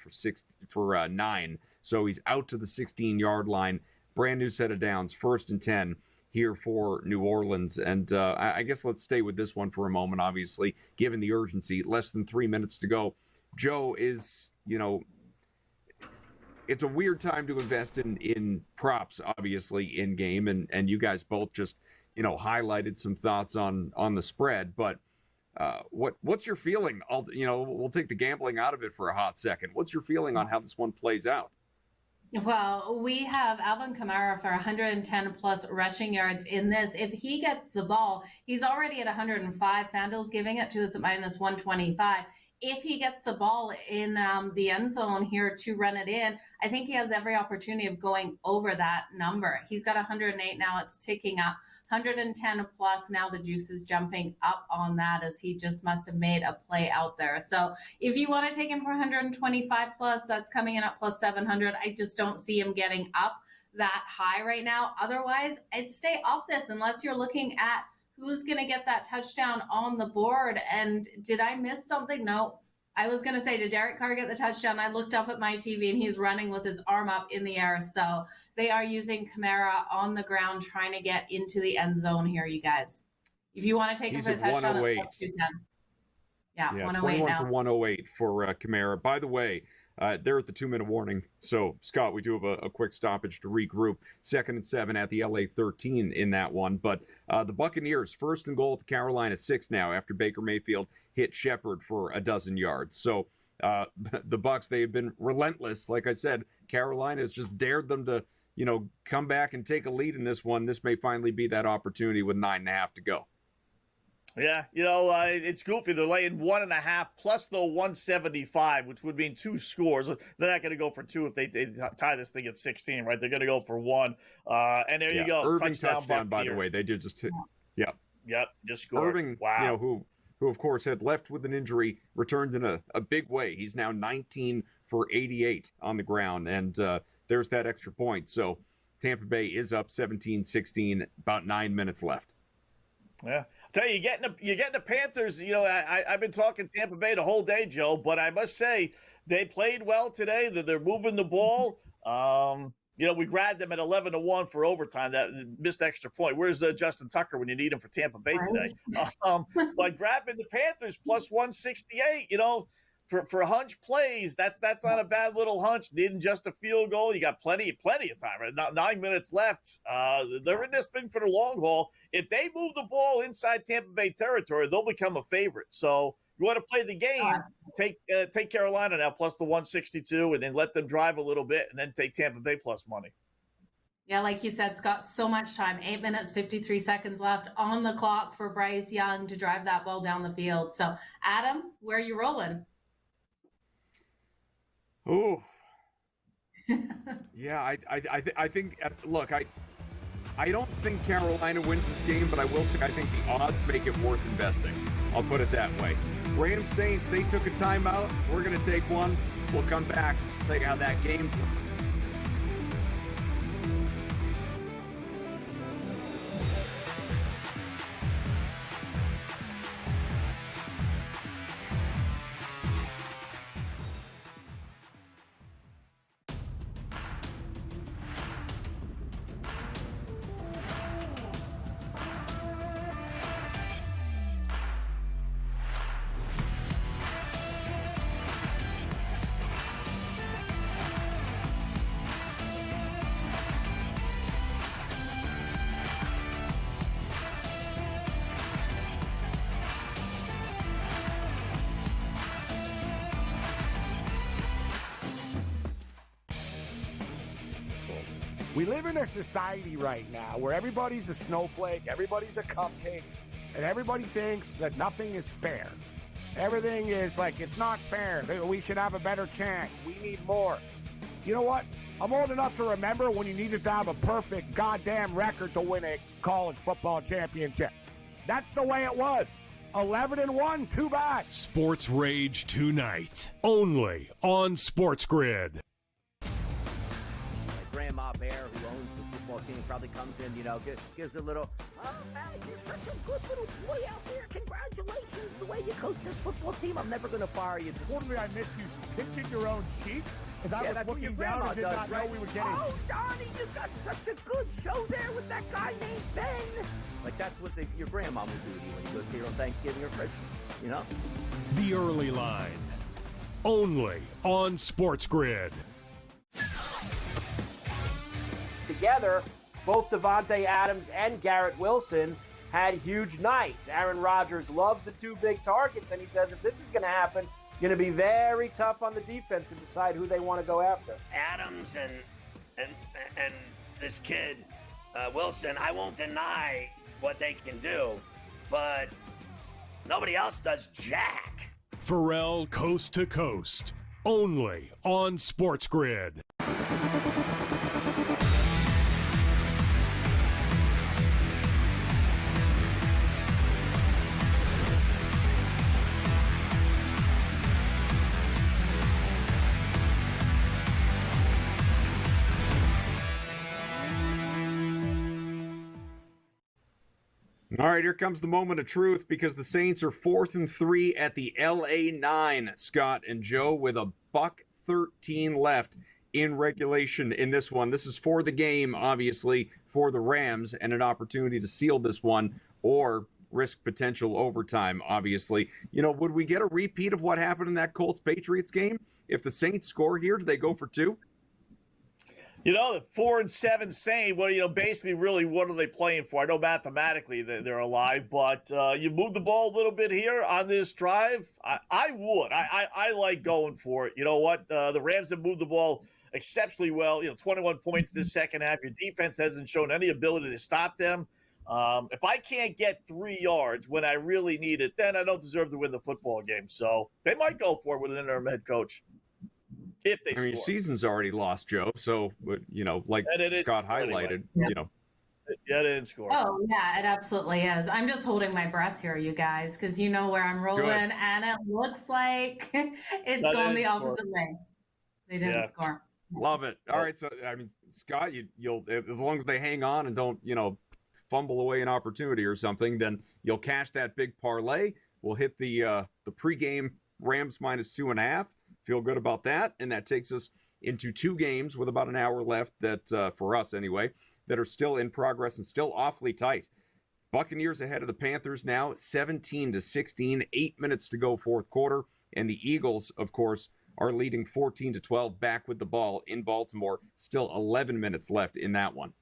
for 9. So he's out to the 16-yard line. Brand new set of downs, 1st and 10 here for New Orleans. And I guess let's stay with this one for a moment, obviously, given the urgency. Less than 3 minutes to go. Joe, is, it's a weird time to invest in props, obviously, in game. And you guys both just, highlighted some thoughts on the spread. But what's your feeling? We'll take the gambling out of it for a hot second. What's your feeling on how this one plays out? Well, we have Alvin Kamara for 110 plus rushing yards in this. If he gets the ball, he's already at 105. FanDuel's giving it to us at minus 125. If he gets the ball in the end zone here to run it in, I think he has every opportunity of going over that number. He's got 108 now. It's ticking up. 110 plus. Now the juice is jumping up on that as he just must have made a play out there. So if you want to take him for 125 plus, that's coming in at plus 700. I just don't see him getting up that high right now. Otherwise, I'd stay off this unless you're looking at who's going to get that touchdown on the board. And did I miss something? No. I was going to say, did Derek Carr get the touchdown? I looked up at my TV and he's running with his arm up in the air. So they are using Kamara on the ground trying to get into the end zone here, you guys. If you want to take him for the touchdown, it's 210. Yeah, 108 21 now. for 108 for Kamara. By the way, they're at the 2-minute warning. So, Scott, we do have a quick stoppage to regroup. 2nd and 7 at the LA 13 in that one. But the Buccaneers, 1st and goal at the Carolina 6 now after Baker Mayfield hit Shepard for a dozen yards. So the Bucs, they have been relentless. Like I said, Carolina has just dared them to, come back and take a lead in this one. This may finally be that opportunity with 9.5 to go. Yeah, it's goofy. They're laying 1.5 plus the 175, which would mean 2 scores. They're not going to go for 2 if they tie this thing at 16, right? They're going to go for 1. And there you go. Irving touchdown, by the way. They did just hit. Yeah. Yep, just scored. Irving, wow. Who of course had left with an injury, returned in a big way. He's now 19 for 88 on the ground, and there's that extra point. So Tampa Bay is up 17-16, about 9 minutes left. Yeah. Tell you, you're getting the Panthers. I've been talking Tampa Bay the whole day, Joe, but I must say they played well today. They're moving the ball. We grabbed them at 11-1 for overtime. That missed extra point. Where's Justin Tucker when you need him for Tampa Bay today? But grabbing the Panthers plus 168. For hunch plays, that's not a bad little hunch. Needing just a field goal. You got plenty of time. Right? Not 9 minutes left. They're in this thing for the long haul. If they move the ball inside Tampa Bay territory, they'll become a favorite. So you want to play the game, take Carolina now plus the 162, and then let them drive a little bit, and then take Tampa Bay plus money. Yeah, like you said, Scott, so much time. 8 minutes, 53 seconds left on the clock for Bryce Young to drive that ball down the field. So, Adam, where are you rolling? Oh, yeah. I think. Look, I don't think Carolina wins this game, but I will say I think the odds make it worth investing. I'll put it that way. Rams Saints, they took a timeout. We're going to take one. We'll come back, tell you how that game. We live in a society right now where everybody's a snowflake, everybody's a cupcake, and everybody thinks that nothing is fair. Everything is like, it's not fair. We should have a better chance. We need more. You know what? I'm old enough to remember when you needed to have a perfect goddamn record to win a college football championship. That's the way it was. 11-1, too bad. Sports Rage tonight, only on SportsGrid. Grandma Bear, who owns the football team, probably comes in, gives a little, oh, man, you're such a good little boy out there. Congratulations, the way you coach this football team. I'm never going to fire you. Totally, I missed you picking your own cheek as I was looking down and did not know we were getting. Oh, Donnie, you got such a good show there with that guy named Ben. Like, that's what your grandma would do to you when you go see her on Thanksgiving or Christmas, The Early Line, only on SportsGrid. Together, both Davante Adams and Garrett Wilson had huge nights. Aaron Rodgers loves the two big targets, and he says if this is going to happen, going to be very tough on the defense to decide who they want to go after. Adams and this kid Wilson, I won't deny what they can do, but nobody else does jack. Pharrell Coast to Coast, only on SportsGrid. All right, here comes the moment of truth because the Saints are 4th and 3 at the LA 9, Scott and Joe, with a $1:13 left in regulation in this one. This is for the game, obviously, for the Rams, and an opportunity to seal this one or risk potential overtime, obviously. Would we get a repeat of what happened in that Colts-Patriots game? If the Saints score here, do they go for 2? The 4-7 Saints, basically, really, what are they playing for? I know mathematically they're alive, but you move the ball a little bit here on this drive. I would. I like going for it. You know what? The Rams have moved the ball exceptionally well. 21 points this second half. Your defense hasn't shown any ability to stop them. If I can't get 3 yards when I really need it, then I don't deserve to win the football game. So they might go for it with an interim head coach. If they your season's already lost, Joe. So, like Scott highlighted, Yeah, they didn't score. Oh, yeah, it absolutely is. I'm just holding my breath here, you guys, because you know where I'm rolling, Good. And it looks like it's going the opposite way. They didn't score. Love it. All right, so Scott, you'll as long as they hang on and don't fumble away an opportunity or something, then you'll cash that big parlay. We'll hit the pregame Rams -2.5. Feel good about that, and that takes us into 2 games with about an hour left that, for us anyway, that are still in progress and still awfully tight. Buccaneers ahead of the Panthers now, 17-16, 8 minutes to go fourth quarter, and the Eagles, of course, are leading 14-12 back with the ball in Baltimore. Still 11 minutes left in that one.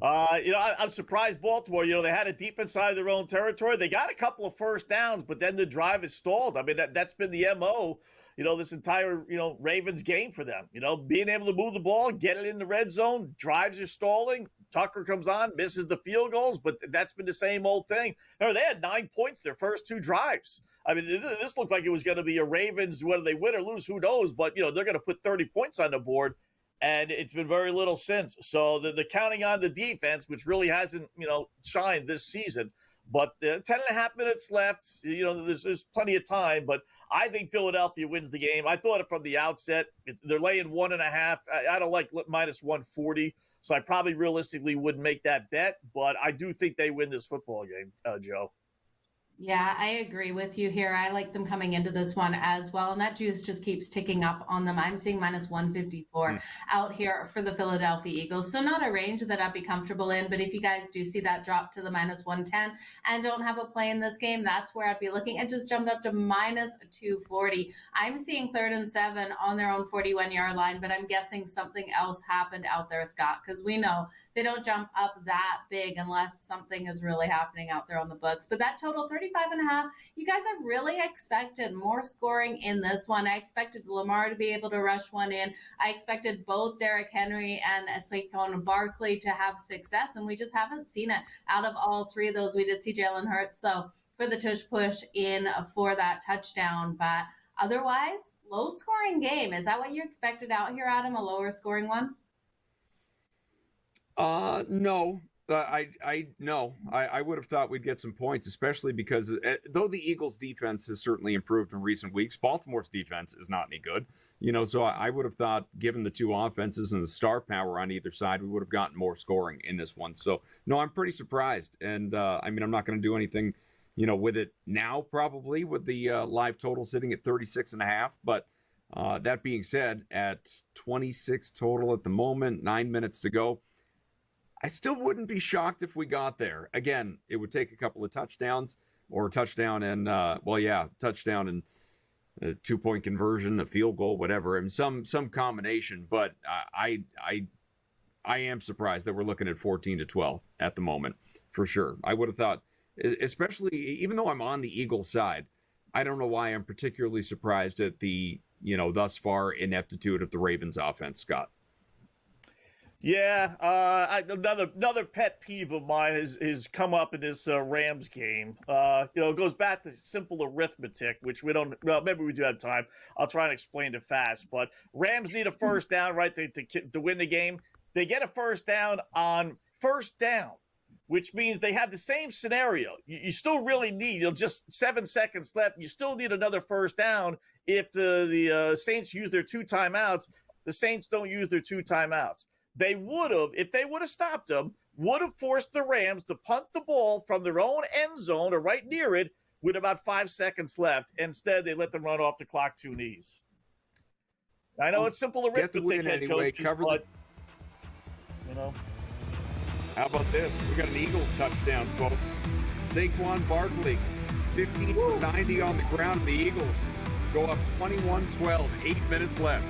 I'm surprised Baltimore, they had it deep inside their own territory. They got a couple of first downs, but then the drive is stalled. I mean, that's been the MO, this entire, Ravens game for them. Being able to move the ball, get it in the red zone, drives are stalling. Tucker comes on, misses the field goals, but that's been the same old thing. Remember, they had 9 points their first 2 drives. I mean, this looked like it was going to be a Ravens, whether they win or lose, who knows, but, they're going to put 30 points on the board. And it's been very little since. So they're counting on the defense, which really hasn't, shined this season. But 10.5 minutes left. There's plenty of time. But I think Philadelphia wins the game. I thought it from the outset. They're laying 1.5. I don't like -140. So I probably realistically wouldn't make that bet. But I do think they win this football game, Joe. Yeah, I agree with you here. I like them coming into this one as well. And that juice just keeps ticking up on them. I'm seeing -154 out here for the Philadelphia Eagles. So not a range that I'd be comfortable in. But if you guys do see that drop to the -110 and don't have a play in this game, that's where I'd be looking. It just jumped up to -240. I'm seeing 3rd and 7 on their own 41-yard line, but I'm guessing something else happened out there, Scott, because we know they don't jump up that big unless something is really happening out there on the books. But that total 30 35.5. You guys have really expected more scoring in this one. I expected Lamar to be able to rush one in. I expected both Derrick Henry and Saquon Barkley to have success, and we just haven't seen it. Out of all three of those, we did see Jalen Hurts, so for the tush push in for that touchdown. But otherwise, low-scoring game. Is that what you expected out here, Adam, a lower-scoring one? No. I would have thought we'd get some points, especially because though the Eagles' defense has certainly improved in recent weeks, Baltimore's defense is not any good. So I would have thought, given the two offenses and the star power on either side, we would have gotten more scoring in this one. So, no, I'm pretty surprised. And, I'm not going to do anything, with it now, probably, with the live total sitting at 36.5. But that being said, at 26 total at the moment, 9 minutes to go, I still wouldn't be shocked if we got there. Again, it would take a couple of touchdowns or touchdown and, touchdown and a 2-point conversion, a field goal, whatever, and some combination. But I am surprised that we're looking at 14-12 at the moment, for sure. I would have thought, especially even though I'm on the Eagles side, I don't know why I'm particularly surprised at the, thus far ineptitude of the Ravens offense, Scott. Yeah, another pet peeve of mine has come up in this Rams game. It goes back to simple arithmetic, which we don't. Well, maybe we do have time. I'll try and explain it fast. But Rams need a first down, right, to win the game. They get a first down on first down, which means they have the same scenario. You still really need, just 7 seconds left. You still need another first down. If the Saints use their 2 timeouts, the Saints don't use their 2 timeouts. They would have, if they would have stopped them, would have forced the Rams to punt the ball from their own end zone or right near it with about 5 seconds left. Instead, they let them run off the clock 2 knees. I know it's simple arithmetic, head coaches, but, How about this? We got an Eagles touchdown, folks. Saquon Barkley, 15 for 90 on the ground. The Eagles go up 21-12, 8 minutes left.